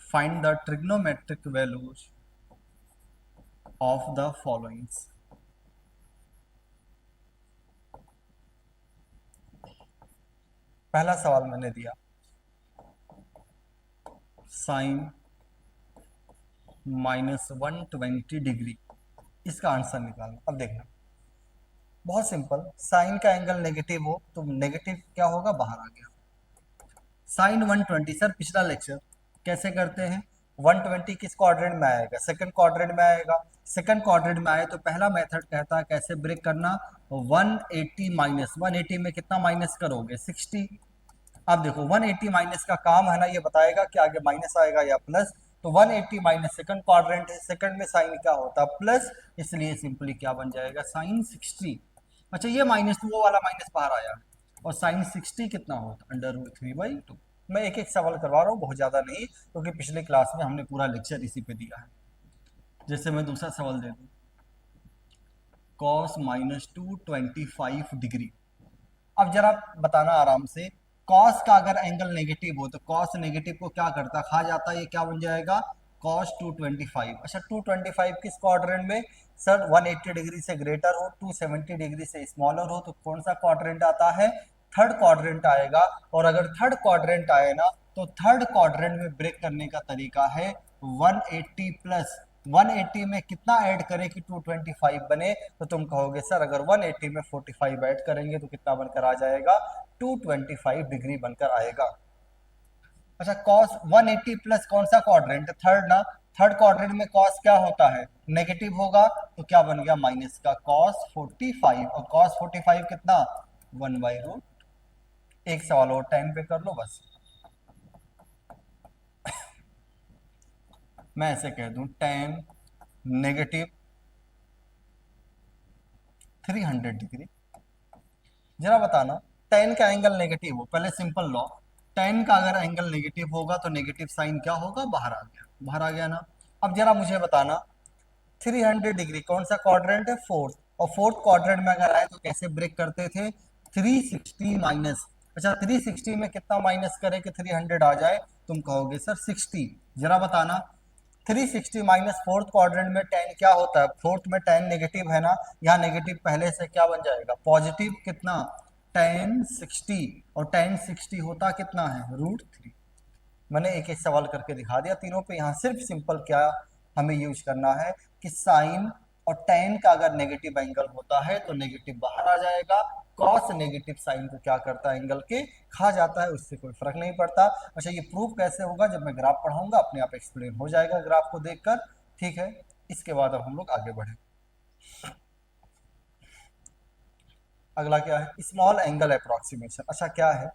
find the trigonometric values of the followings। पहला सवाल मैंने दिया साइन -120 डिग्री, इसका आंसर निकालना। अब देखना बहुत सिंपल, साइन का एंगल नेगेटिव हो तो नेगेटिव क्या होगा, बाहर आ गया। साइन 120, सर पिछला लेक्चर कैसे करते हैं, 120 किस क्वाड्रेंट में आएगा, सेकंड क्वाड्रेंट में आएगा। सेकंड क्वाड्रेंट में आए तो पहला मेथड कहता है कैसे ब्रेक करना, 180 माइनस 180 में कितना माइनस करोगे 60। अब देखो 180 माइनस का काम है ना, ये बताएगा कि आगे माइनस आएगा या प्लस। तो 180 माइनस सेकंड क्वाड्रेंट है, सेकंड में साइन क्या होता है प्लस, इसलिए सिंपली क्या बन जाएगा साइन 60। अच्छा ये माइनस वो वाला माइनस बाहर आया, और साइन 60 कितना होता है √3/2। मैं एक एक सवाल करवा रहा हूँ, बहुत ज्यादा नहीं, क्योंकि पिछले क्लास में हमने पूरा लेक्चर इसी पे दिया है। जैसे मैं दूसरा सवाल दे दूं, cos -225 डिग्री। अब जरा बताना आराम से, कॉस का अगर एंगल नेगेटिव हो तो कॉस नेगेटिव को क्या करता, खा जाता है, ये क्या बन जाएगा cos 225। अच्छा 225 किस क्वाड्रेंट में, सर 180 डिग्री से ग्रेटर हो, 270 डिग्री से स्मॉलर हो, तो कौन सा क्वाड्रेंट आता है, थर्ड क्वाड्रेंट आएगा। और अगर थर्ड क्वाड्रेंट आए ना तो थर्ड क्वाड्रेंट में ब्रेक करने का तरीका है 180 प्लस 180 में कितना ऐड करें कि 225 बने, तो तुम कहोगे सर अगर 180 में 45 ऐड करेंगे तो कितना बनकर आ जाएगा, 225 डिग्री बनकर आएगा। अच्छा cos 180 प्लस कौन सा क्वाड्रेंट, थर्ड ना, थर्ड क्वाड्रेंट में cos क्या होता है, नेगेटिव होगा, तो क्या बन गया माइनस का cos 45, और cos 45 कितना 1/√। एक सवाल और टाइम पे कर लो बस। मैं ऐसे कह दूं tan नेगेटिव 300 डिग्री। जरा बताना, tan का एंगल नेगेटिव हो, पहले सिंपल लॉ, tan का अगर एंगल नेगेटिव होगा तो नेगेटिव साइन क्या होगा, बाहर आ गया, बाहर आ गया ना। अब जरा मुझे बताना, 300 डिग्री कौन सा क्वाड्रेंट है, फोर्थ, और फोर्थ क्वाड्रेंट में अगर आए तो कैसे ब्रेक करते थे, 360 माइनस। अच्छा 360 में कितना माइनस करें कि 300 आ जाए, तुम कहोगे सर 60। जरा बताना, 360 माइनस फोर्थ क्वाड्रेंट में tan क्या होता है, फोर्थ में tan नेगेटिव है ना, यहाँ नेगेटिव पहले से क्या बन जाएगा, पॉजिटिव, कितना, tan 60, और tan 60 होता कितना है, √3। मैंने एक एक सवाल करके दिखा दिया तीनों पे। यहाँ सिर्फ सिंपल क्या हमें यूज करना है कि साइन और tan का अगर नेगेटिव एंगल होता है तो नेगेटिव बाहर आ जाएगा, कॉस नेगेटिव साइन को क्या करता है, एंगल के खा जाता है, उससे कोई फर्क नहीं पड़ता। अच्छा ये प्रूफ कैसे होगा, जब मैं ग्राफ पढ़ाऊंगा अपने आप एक्सप्लेन हो जाएगा ग्राफ को देखकर, ठीक है। इसके बाद अब हम लोग आगे बढ़े। अगला क्या है, स्मॉल एंगल अप्रोक्सीमेशन। अच्छा क्या है,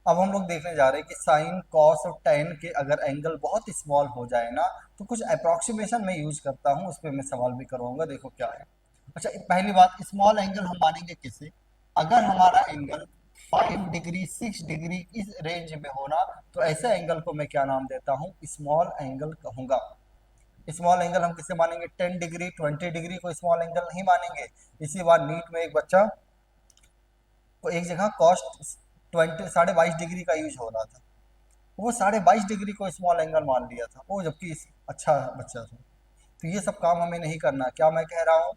अब हम लोग देखने जा रहे हैं कि साइन कॉस और tan के अगर एंगल बहुत स्मॉल हो जाए ना, तो कुछ अप्रोक्सीमेशन मैं यूज करता हूँ, उस पर मैं सवाल भी करवाऊंगा, देखो क्या है। अच्छा पहली बात, स्मॉल एंगल हम मानेंगे किसे, अगर हमारा एंगल 5 डिग्री 6 डिग्री इस रेंज में होना, तो ऐसे एंगल को मैं क्या नाम देता हूँ, स्मॉल एंगल कहूंगा। स्मॉल एंगल हम किसे मानेंगे, 10 डिग्री 20 डिग्री को स्मॉल एंगल नहीं मानेंगे। इसी बार नीट में एक बच्चा को एक जगह कॉस्ट 22.5 डिग्री का यूज हो रहा था, वो 22.5 डिग्री को स्मॉल एंगल मान लिया था वो, जबकि अच्छा बच्चा था। तो ये सब काम हमें नहीं करना। क्या मैं कह रहा हूँ,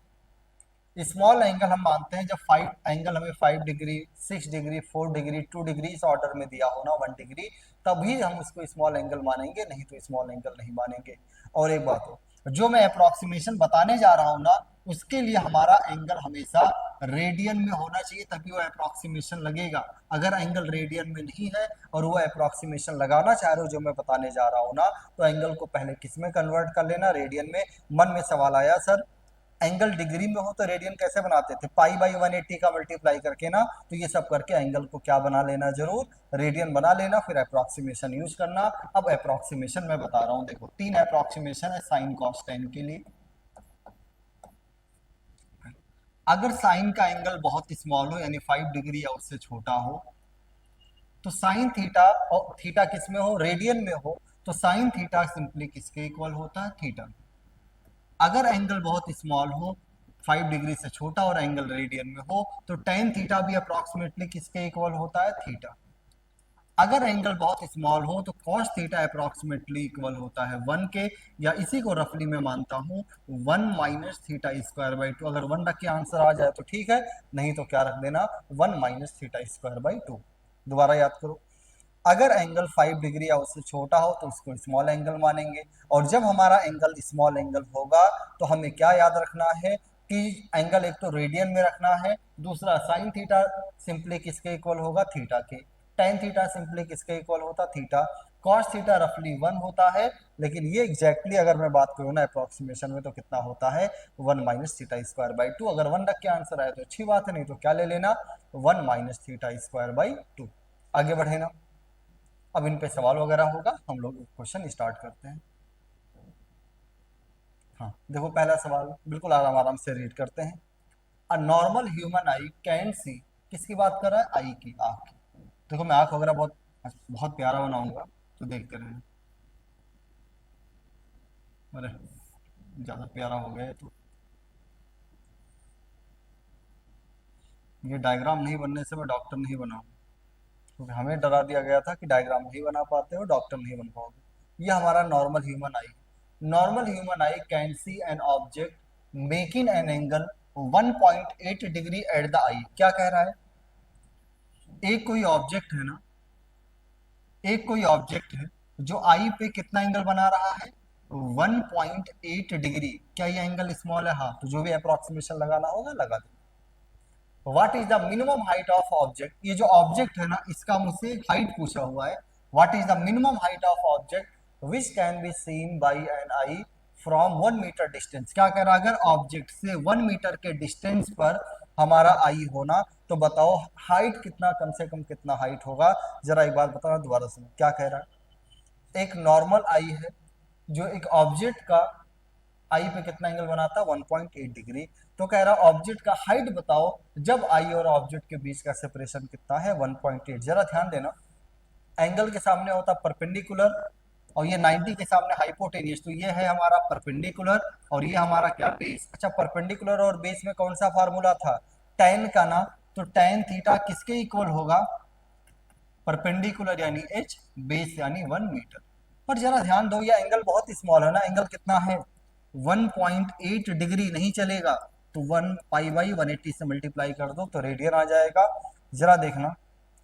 स्मॉल एंगल हम मानते हैं जब फाइव एंगल हमें 5 डिग्री 6 डिग्री 4 डिग्री 2 डिग्री इस ऑर्डर में दिया हो ना, 1 डिग्री, तभी हम उसको स्मॉल एंगल मानेंगे, नहीं तो स्मॉल एंगल नहीं मानेंगे। और एक बात हो, जो मैं अप्रोक्सीमेशन बताने जा रहा हूँ ना, उसके लिए हमारा एंगल हमेशा रेडियन में होना चाहिए, तभी वो अप्रोक्सीमेशन लगेगा। अगर एंगल रेडियन में नहीं है और वो अप्रोक्सीमेशन लगाना चाह रहे हो जो मैं बताने जा रहा हूँ ना, तो एंगल को पहले किस में कन्वर्ट कर लेना, रेडियन में। मन में सवाल आया सर एंगल डिग्री में हो तो रेडियन कैसे बनाते थे, पाई/180 का मल्टीप्लाई करके ना, तो ये सब करके एंगल को क्या बना लेना, जरूर रेडियन बना लेना, फिर अप्रोक्सीमेशन यूज करना। अब अप्रोक्सीमेशन मैं बता रहा हूँ, देखो 3 अप्रोक्सीमेशन है साइन कॉस टेन के लिए। अगर साइन का एंगल बहुत स्मॉल हो, यानी 5 डिग्री या उससे छोटा हो, तो साइन थीटा, और थीटा किस में हो, रेडियन में हो, तो साइन थीटा सिंपली किसके इक्वल होता है, थीटा। अगर एंगल बहुत स्मॉल हो, 5 डिग्री से छोटा और एंगल रेडियन में हो, तो टेन थीटा भी अप्रोक्सीमेटली किसके इक्वल होता है, थीटा। अगर एंगल बहुत स्मॉल हो तो कॉस थीटा अप्रोक्सीमेटली इक्वल होता है 1 के, या इसी को रफली मैं मानता हूँ 1 - थीटा² बाई 2। अगर 1 रख के आंसर आ जाए तो ठीक है, नहीं तो क्या रख देना, 1 - थीटा² बाई 2। दोबारा याद करो, अगर एंगल 5 डिग्री या उससे छोटा हो तो उसको स्मॉल एंगल मानेंगे, और जब हमारा एंगल स्मॉल एंगल होगा तो हमें क्या याद रखना है कि एंगल एक तो रेडियन में रखना है, दूसरा साइन थीटा सिंपली किसके इक्वल होगा, थीटा के। टेन थीटा सिंपली किसके इक्वल होता, थीटा। कॉस थीटा रफली 1 होता है, लेकिन ये एग्जैक्टली अगर मैं बात करूँ ना अप्रोक्सीमेशन में, तो कितना होता है, 1 - थीटा² बाई 2। अगर 1 रख के आंसर आए तो अच्छी बात है, नहीं तो क्या ले लेना, 1 - थीटा² बाई 2। आगे बढ़े ना, अब इन पे सवाल वगैरह होगा, हम लोग क्वेश्चन स्टार्ट करते हैं। हाँ देखो पहला सवाल बिल्कुल आराम आराम से रीड करते हैं। A normal human eye can सी, किसकी बात कर रहा है, आई की, आँख की। देखो मैं आँख वगैरह बहुत बहुत प्यारा बनाऊंगा, तो देखते रहना। अरे ज़्यादा प्यारा हो गया है तो, ये डायग्राम नहीं बनने से मैं डॉक्टर नहीं बनाऊँ, क्योंकि हमें डरा दिया गया था कि डायग्राम नहीं बना पाते हो डॉक्टर नहीं बन पाओगे। ये हमारा normal human eye, normal human eye can see an object making an angle 1.8 degree at the eye. क्या कह रहा है, एक कोई ऑब्जेक्ट है ना, एक कोई ऑब्जेक्ट है जो आई पे कितना एंगल बना रहा है, 1.8 डिग्री। क्या ये एंगल स्मॉल है, हाँ, तो जो भी अप्रोक्सीमेशन लगाना होगा लगा दो। What is the minimum height of object, ये जो ऑब्जेक्ट है ना इसका मुझसे हाइट पूछा हुआ है। What is the minimum height of object which can be seen by an eye from 1 metre distance. क्या कह रहा है, अगर ऑब्जेक्ट से 1 मीटर के डिस्टेंस पर हमारा आई होना, तो बताओ हाइट कितना, कम से कम कितना हाइट होगा। जरा एक बार बताना दोबारा सुनो, क्या कह रहा है, एक नॉर्मल आई है, जो एक ऑब्जेक्ट का आई पे कितना एंगल बनाता है 1.8 डिग्री। तो कह रहा ऑब्जेक्ट का हाइट बताओ जब आई और ऑब्जेक्ट के बीच का सेपरेशन कितना है 1.8। जरा ध्यान देना, एंगल के सामने होता परपेंडिकुलर और ये 90 के सामने हाइपोटेनियस, तो ये है हमारा परपेंडिकुलर और ये हमारा क्या बेस। अच्छा परपेंडिकुलर और बेस में कौन सा फार्मूला था, tan का ना, तो tan थीटा किसके इक्वल होगा, परपेंडिकुलर यानी h, बेस यानी 1 मीटर। पर जरा ध्यान दो ये एंगल बहुत स्मॉल है ना, एंगल कितना है 1.8 डिग्री, नहीं चलेगा तो 1 पाई बाई 180 से मल्टीप्लाई कर दो तो रेडियन आ जाएगा। जरा देखना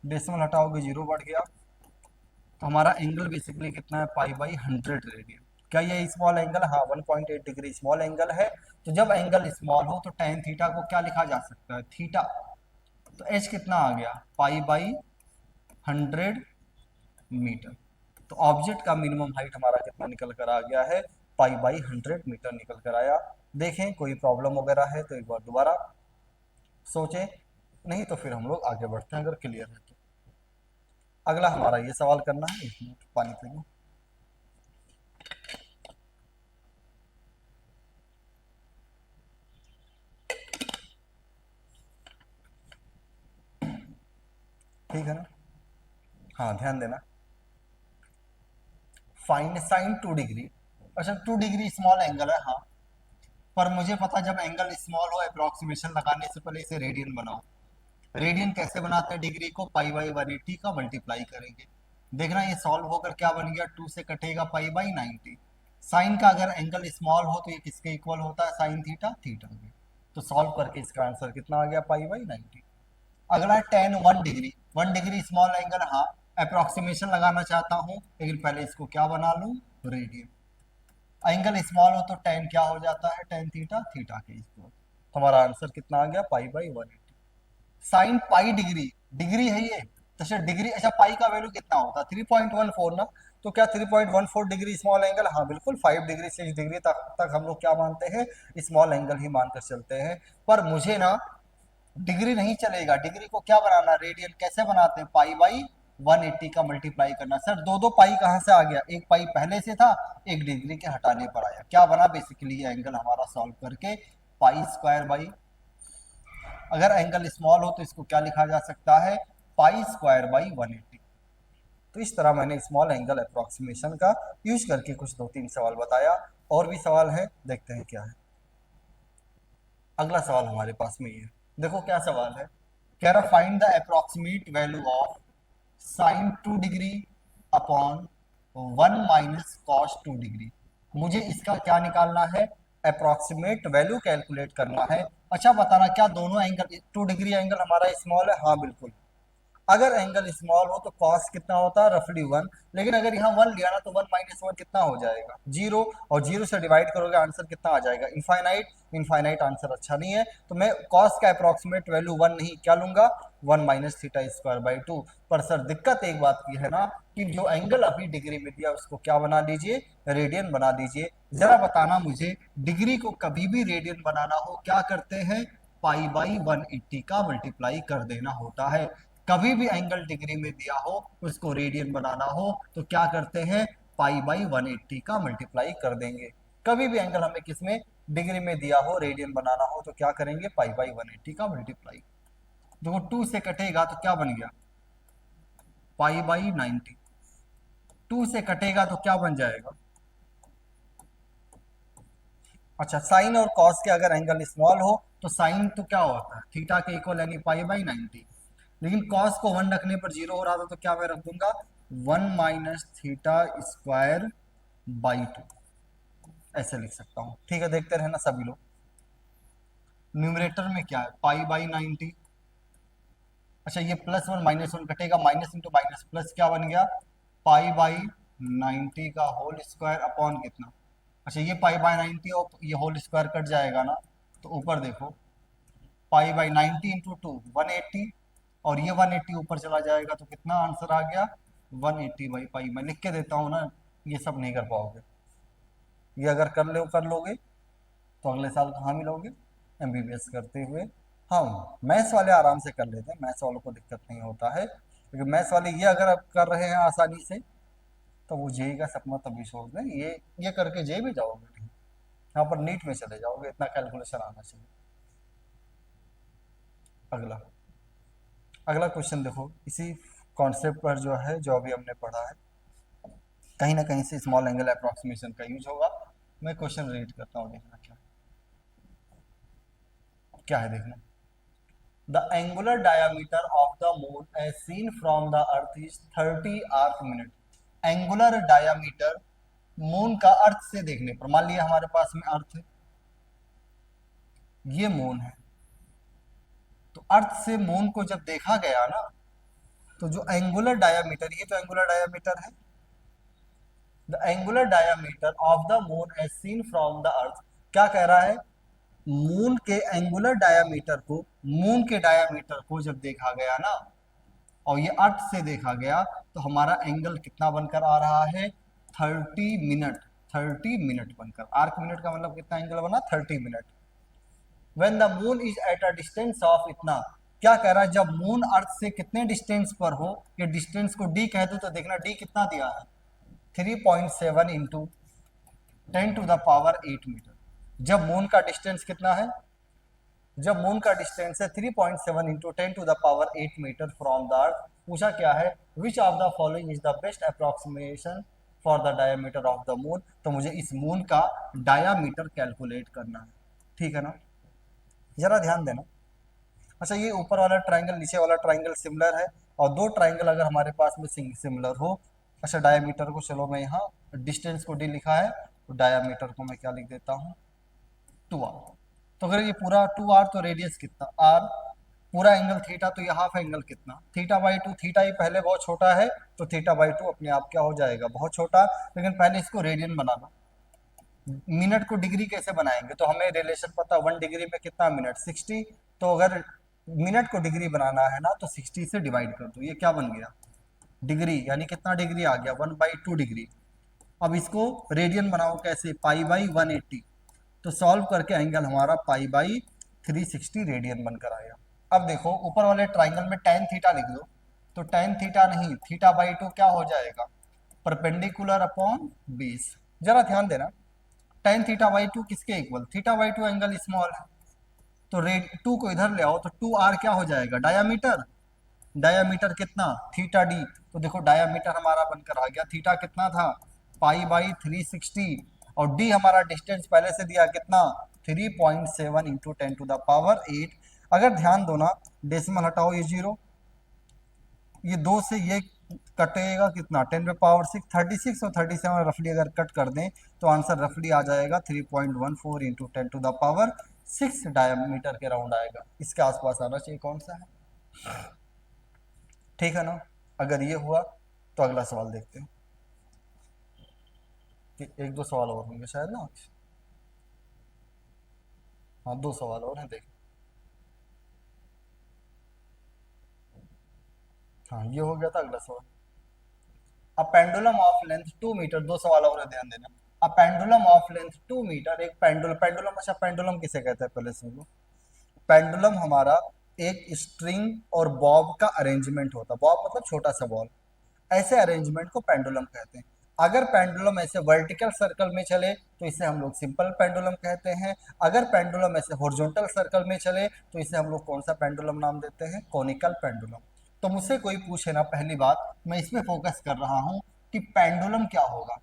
डेसिमल हटाओगे जीरो बढ़ गया, तो हमारा एंगल बेसिकली कितना है पाई बाई 100 रेडियन। क्या ये स्मॉल एंगल, हाँ 1.8 डिग्री स्मॉल एंगल है। तो जब एंगल स्मॉल हो तो tan थीटा को क्या लिखा जा सकता है, थीटा। तो h कितना आ गया पाई बाई 100 मीटर। तो ऑब्जेक्ट का मिनिमम हाइट हमारा कितना निकल कर आ गया है, पाई बाई 100 मीटर निकल कर आया। देखें कोई प्रॉब्लम वगैरह है तो एक बार दोबारा सोचें, नहीं तो फिर हम लोग आगे बढ़ते हैं अगर क्लियर है तो। अगला हमारा ये सवाल करना है, 1 मिनट पानी पी लो। ठीक है ना, हाँ ध्यान देना, फाइंड साइन 2 डिग्री। अच्छा 2 डिग्री स्मॉल एंगल है हाँ, पर मुझे पता जब एंगल स्मॉल हो अप्रोक्सीमेशन लगाने से पहले इसे रेडियन बनाओ। रेडियन कैसे बनाते हैं, डिग्री को पाई बाई 180 का मल्टीप्लाई करेंगे। देखना ये सॉल्व होकर क्या बन गया, 2 से कटेगा पाई बाई 90। साइन का अगर एंगल स्मॉल हो तो ये किसके इक्वल होता है, साइन थीटा, थीटा के। तो सॉल्व करके इसका आंसर कितना आ गया पाई बाई 90। अगला है ten 1 degree. 1 degree small angle हाँ, अप्रोक्सीमेशन लगाना चाहता हूँ लेकिन पहले इसको क्या बना लूँ, रेडियन। एंगल स्मॉल हो तो टेन क्या हो जाता है, टेन थीटा, थीटा के इक्वल। तो हमारा आंसर कितना आ गया pi by 180। Sine pi degree, degree है ये, तो अच्छा डिग्री, अच्छा पाई का वैल्यू कितना होता है 3.14 ना। तो क्या 3.14 डिग्री स्मॉल एंगल, हाँ बिल्कुल 5 डिग्री 6 डिग्री तक हम लोग क्या मानते हैं, स्मॉल एंगल ही मानकर चलते हैं। पर मुझे ना डिग्री नहीं चलेगा, डिग्री को क्या बनाना, रेडियन। कैसे बनाते हैं, पाई बाई 180 का मल्टीप्लाई करना। सर दो दो पाई कहाँ से आ गया, एक पाई पहले से था, एक डिग्री के हटाने पर आया, क्या बना बेसिकली ये एंगल हमारा सॉल्व करके पाई स्क्वायर बाई, अगर एंगल स्मॉल हो तो इसको क्या लिखा जा सकता है, पाई स्क्वायर बाई 180। तो इस तरह मैंने स्मॉल एंगल अप्रोक्सीमेशन का यूज करके कुछ 2-3 सवाल बताया। और भी सवाल है, देखते हैं क्या है। अगला सवाल हमारे पास में ये है, देखो क्या सवाल है, कह रहा find the approximate value of sign 2 degree upon 1 - cos 2 degree. मुझे इसका क्या निकालना है, अप्रोक्सीमेट वैल्यू कैलकुलेट करना है। अच्छा बताना क्या दोनों एंगल, 2 डिग्री एंगल हमारा स्मॉल है, हाँ बिल्कुल। अगर एंगल स्मॉल हो तो कॉस कितना होता है, रफली 1। लेकिन अगर यहाँ 1 लिया ना तो 1 - 1 कितना हो जाएगा, 0। और 0 से डिवाइड करोगे आंसर कितना आ जाएगा, इनफाइनाइट। इनफाइनाइट आंसर अच्छा नहीं है, तो मैं कॉस का अप्रोक्सीमेट वैल्यू 1 नहीं क्या लूंगा, 1 - थीटा स्क्वायर बाई 2। पर सर दिक्कत एक बात की है ना, कि जो एंगल अभी डिग्री में दिया उसको क्या बना दीजिए, रेडियन बना दीजिए। जरा बताना मुझे, डिग्री को कभी भी रेडियन बनाना हो क्या करते हैं, पाई बाई 180 का मल्टीप्लाई कर देना होता है। कभी भी एंगल डिग्री में दिया हो उसको रेडियन बनाना हो तो क्या करते हैं, पाई बाई 180 का मल्टीप्लाई कर देंगे। कभी भी एंगल हमें किसमें, डिग्री में दिया हो, रेडियन बनाना हो तो क्या करेंगे, पाई बाई 180 का मल्टीप्लाई। देखो 2 से कटेगा तो क्या बन गया, पाई बाई 90। 2 से कटेगा तो क्या बन जाएगा, अच्छा साइन और कॉस के अगर एंगल स्मॉल हो तो साइन तो क्या होता है, थीटा के इक्वल यानी पाई बाई 90। लेकिन कॉस को 1 रखने पर 0 हो रहा था तो क्या मैं रख दूंगा, 1 - थीटा स्क्वायर बाई 2, ऐसे लिख सकता हूँ। ठीक है देखते रहना सभी लोग, न्यूमरेटर में क्या है, पाई बाई 90। अच्छा ये +1 -1 कटेगा, माइनस इंटू माइनस प्लस क्या बन गया, पाई बाई 90 का होल स्क्वायर अपॉन कितना। अच्छा ये पाई बाई 90 और ये होल स्क्वायर कट जाएगा ना, तो ऊपर देखो पाई बाई 90 इंटू 2 180, और ये 180 ऊपर चला जाएगा तो कितना आंसर आ गया, 180 बाई पाई। मैं लिख के देता हूँ ना, ये सब नहीं कर पाओगे, ये अगर कर लोगे तो अगले साल कहाँ मिलोगे, एमबीबीएस करते हुए। हाँ मैथ्स वाले आराम से कर लेते हैं, मैथ्स वालों को दिक्कत नहीं होता है, क्योंकि मैथ्स वाले ये अगर आप कर रहे हैं आसानी से तो वो जेई का सपना तभी छोड़ दें, ये करके जेई भी जाओगे नहीं, यहाँ पर नीट में चले जाओगे, इतना कैलकुलेशन आना चाहिए। अगला अगला क्वेश्चन देखो, इसी कॉन्सेप्ट पर जो है, जो अभी हमने पढ़ा है, कहीं ना कहीं से स्मॉल एंगल अप्रोक्सीमेशन का यूज होगा। मैं क्वेश्चन रीड करता हूँ, देखना क्या क्या है देखना। The angular diameter of the moon as seen from the earth is 30 arc minute. Angular diameter moon का अर्थ से देखने पर, मान लिया हमारे पास में अर्थ है, ये मून है, तो अर्थ से मून को जब देखा गया ना, तो जो एंगुलर डायमीटर, ये तो एंगुलर डायमीटर है, the angular diameter of the moon as seen from the earth, क्या कह रहा है, मून के एंगुलर डायमीटर को, मून के डायमीटर को जब देखा गया ना, और ये अर्थ से देखा गया, तो हमारा एंगल कितना बनकर आ रहा है, 30 मिनट। 30 मिनट बनकर, आर्क मिनट का मतलब कितना एंगल बना, 30 minute. When the moon is at a distance of इतना, क्या कह रहा है, जब मून अर्थ से कितने डिस्टेंस पर हो, ये डिस्टेंस को डी कह दो, तो देखना डी कितना दिया है, 3.7 इंटू 10⁸मीटर। जब मून का डिस्टेंस कितना है, जब मून का डिस्टेंस है 3.7 इंटू 10⁸मीटर फ्रॉम द अर्थ, पूछा क्या है, which of the following is the best approximation for the diameter of the moon, तो मुझे इस मून का डायामीटर कैलकुलेट करना है, ठीक है ना, जरा ध्यान देना। अच्छा, ये ऊपर वाला ट्राइंगल नीचे वाला ट्राइंगल सिमिलर है, और दो ट्राइंगल अगर हमारे पास में सिमिलर हो, अच्छा डायमीटर को, चलो मैं यहाँ डिस्टेंस को डी लिखा है, तो डायमीटर को मैं क्या लिख देता हूँ, 2r। तो अगर ये पूरा 2r, तो रेडियस कितना r, पूरा एंगल थीटा, तो ये हाफ एंगल कितना, θ/2। थीटा ही पहले बहुत छोटा है, तो θ/2 अपने आप क्या हो जाएगा, बहुत छोटा। लेकिन पहले इसको रेडियन बना लो। मिनट को डिग्री कैसे बनाएंगे, तो हमें रिलेशन पता, 1 डिग्री में कितना मिनट, 60। तो अगर मिनट को डिग्री बनाना है ना, तो 60 से डिवाइड कर दो, ये क्या बन गया, डिग्री, यानी कितना डिग्री आ गया, 1/2 डिग्री। अब इसको रेडियन बनाओ कैसे, π/180, तो सॉल्व करके एंगल हमारा π/360 रेडियन बनकर आया। अब देखो ऊपर वाले ट्राइंगल में tan थीटा लिख दो, तो tan थीटा नहीं, θ/2 क्या हो जाएगा, परपेंडिकुलर अपॉन 20। जरा ध्यान देना, tan θ/2 किसके इक्वल, θ/2 एंगल स्मॉल है, तो रेड 2 को इधर ले आओ, तो 2r क्या हो जाएगा, डायामीटर। डायामीटर कितना, θd, तो देखो डायामीटर हमारा बनकर आ गया, थीटा कितना था, π/360, और d हमारा डिस्टेंस पहले से दिया कितना, 3.7 इंटू 10⁸ अगर ध्यान दो ना, डेसिमल हटाओ, ये 0, ये 2 से ये कटेगा कितना, 10⁻6, 36 और 37 रफली अगर कट कर दें, तो आंसर रफली आ जाएगा 3.14 इंटू 10⁶ डायमीटर के राउंड आएगा, इसके आसपास आना चाहिए, कौन सा है, ठीक है ना। अगर ये हुआ, तो अगला सवाल देखते हैं, कि 1-2 सवाल और होंगे शायद ना, हाँ 2 सवाल और हैं, देखिए, हाँ ये हो गया था, अगला सवाल, a pendulum of length 2 metre, 2 सवाल और है, ध्यान देना। A pendulum of length 2 metre, एक पेंडुलम, पेंडुलम, अच्छा पेंडुलम किसे कहते हैं पहले सुन लो। पेंडुलम हमारा एक स्ट्रिंग और बॉब का अरेंजमेंट होता है, बॉब मतलब छोटा सा बॉल, ऐसे अरेंजमेंट को पेंडुलम कहते हैं। अगर पेंडुलम ऐसे वर्टिकल सर्कल में चले, तो इसे हम लोग सिंपल पेंडुलम कहते हैं। अगर पेंडुलम ऐसे हॉरिजॉन्टल सर्कल में चले, तो इसे हम लोग कौन सा पेंडुलम नाम देते हैं, कोनिकल पेंडुलम। तो मुझसे कोई पूछे ना, पहली बात मैं इसमें फोकस कर रहा हूं कि पेंडुलम क्या होगा।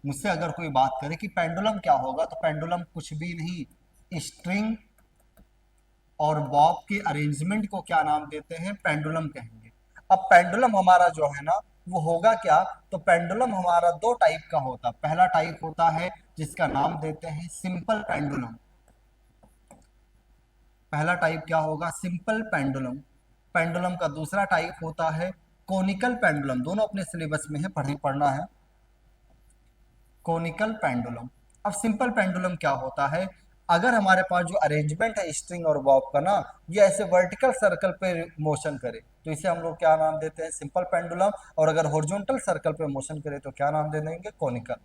मुझसे अगर कोई बात करे कि पेंडुलम क्या होगा, तो पेंडुलम कुछ भी नहीं, स्ट्रिंग और बॉब के अरेंजमेंट को क्या नाम देते हैं, पेंडुलम कहेंगे। अब पेंडुलम हमारा जो है ना, वो होगा क्या, तो पेंडुलम हमारा 2 टाइप का होता है। पहला टाइप होता है जिसका नाम देते हैं सिंपल पेंडुलम। पहला टाइप क्या होगा, सिंपल पेंडुलम। पेंडुलम का दूसरा टाइप होता है कोनिकल पेंडुलम, दोनों अपने सिलेबस में है, पढ़ना है, कोनिकल पेंडुलम। अब सिंपल पेंडुलम क्या होता है, अगर हमारे पास जो अरेंजमेंट है स्ट्रिंग और बॉब का ना, ये ऐसे वर्टिकल सर्कल पे मोशन करे, तो इसे हम लोग क्या नाम देते हैं, सिंपल पेंडुलम। और अगर हॉरिजॉन्टल सर्कल पे मोशन करे, तो क्या नाम दे देंगे, कोनिकल।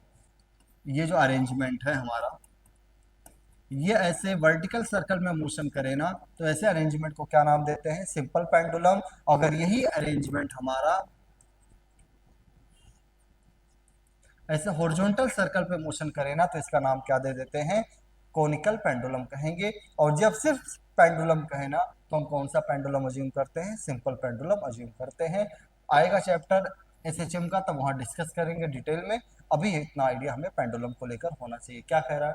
ये जो अरेंजमेंट है हमारा, ये ऐसे वर्टिकल सर्कल में मोशन करे ना, तो ऐसे अरेंजमेंट को क्या नाम देते हैं, सिंपल पेंडुलम। अगर यही अरेंजमेंट हमारा ऐसे हॉरिजॉन्टल सर्कल पे मोशन करे ना तो इसका नाम क्या दे देते हैं, कोनिकल पेंडुलम कहेंगे। और जब सिर्फ पेंडुलम कहे ना तो हम कौन सा पेंडुलम अज्यूम करते हैं, सिंपल पेंडुलम अज्यूम करते हैं। आएगा चैप्टर एसएचएम का, तब वहां डिस्कस करेंगे डिटेल में। अभी इतना आइडिया हमें पेंडुलम को लेकर होना चाहिए। क्या कह रहा है,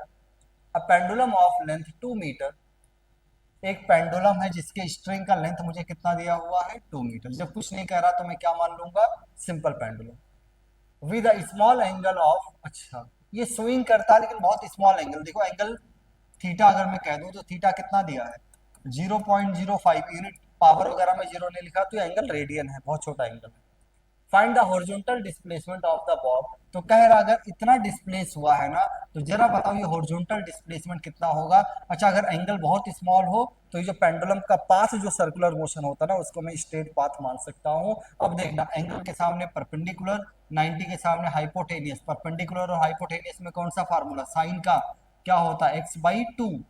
a pendulum of length 2 metre, एक पेंडुलम है जिसके स्ट्रिंग का लेंथ मुझे कितना दिया हुआ है, 2 मीटर। जब कुछ नहीं कह रहा तो मैं क्या मान लूंगा, simple pendulum with a small angle of, अच्छा ये स्विंग करता है लेकिन बहुत स्मॉल एंगल, देखो एंगल थीटा अगर मैं कह दूं तो थीटा कितना दिया है 0.05 यूनिट, पावर वगैरह में जीरो नहीं लिखा तो ये एंगल रेडियन है, बहुत छोटा एंगल है। Find the horizontal displacement of the Bob, तो कह रहा अगर इतना डिस्प्लेस हुआ है ना तो जरा बताओ ये हॉरिजॉन्टल डिस्प्लेसमेंट कितना होगा। अच्छा अगर एंगल बहुत स्मॉल हो तो ये जो पेंडुलम का पाथ जो सर्कुलर मोशन होता है ना उसको मैं स्ट्रेट पाथ मान सकता हूँ। अब देखना एंगल के सामने परपेंडिकुलर, 90 के सामने हाइपोटेनियस, परपेंडिकुलर और हाइपोटेनियस में कौन सा फार्मूला, साइन का क्या होता है x/2,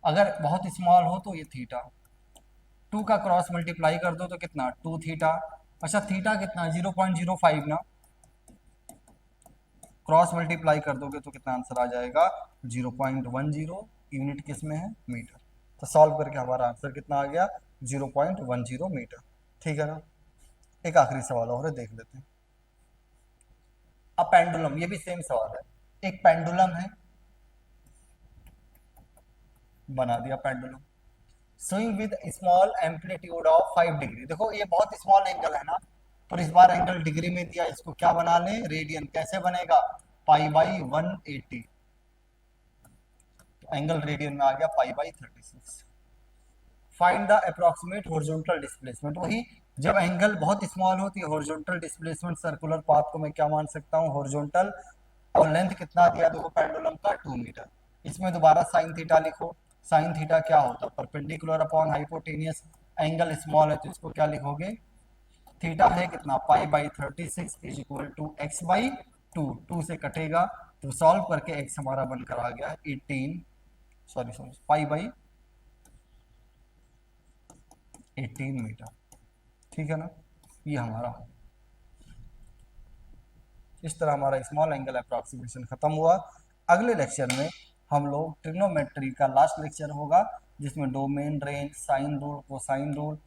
अगर बहुत स्मॉल हो तो ये थीटा, 2 का क्रॉस मल्टीप्लाई कर दो तो कितना 2 थीटा। अच्छा थीटा कितना 0.05 ना, क्रॉस मल्टीप्लाई कर दोगे तो कितना आंसर आ जाएगा 0.10, यूनिट किस में है, मीटर। तो सॉल्व करके हमारा आंसर कितना आ गया 0.10 मीटर। ठीक है ना। एक आखिरी सवाल और है, देख लेते हैं। अब पेंडुलम, ये भी सेम सवाल है। एक पेंडुलम है, बना दिया pendulum, swing with small amplitude of 5 degree, देखो ये बहुत स्मॉल एंगल है ना, पर इस बार एंगल डिग्री में दिया, इसको क्या बना लें, रेडियन। कैसे बनेगा, पाई/180, तो एंगल रेडियन में आ गया पाई/36। Find the approximate horizontal displacement, वही जब एंगल बहुत स्मॉल होती है हॉरिजॉन्टल डिस्प्लेसमेंट सर्कुलर पाथ को मैं क्या मान सकता हूँ, हॉरिजॉन्टल। और लेंथ कितना दिया देखो पेंडुलम का 2 मीटर। इसमें दोबारा साइन थीटा लिखो, साइन थीटा क्या होता है, perpendicular upon hypotenuse, angle small है तो इसको क्या लिखोगे, थीटा है कितना पाई/36 इज इक्वल टू x/2, 2 से कटेगा तो सॉल्व करके x हमारा बनकर आ गया 18, सॉरी सॉरी पाई/18 मीटर। ठीक है ना, ये हमारा, इस तरह हमारा स्मॉल एंगल अप्रॉक्सीमेशन खत्म हुआ। अगले लेक्चर में हम लोग ट्रिग्नोमेट्री का लास्ट लेक्चर होगा जिसमें domain, range, sine rule, cosine rule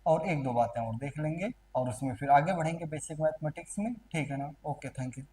और एक दो बातें और देख लेंगे और उसमें फिर आगे बढ़ेंगे बेसिक मैथमेटिक्स में। ठीक है ना, ओके थैंक यू।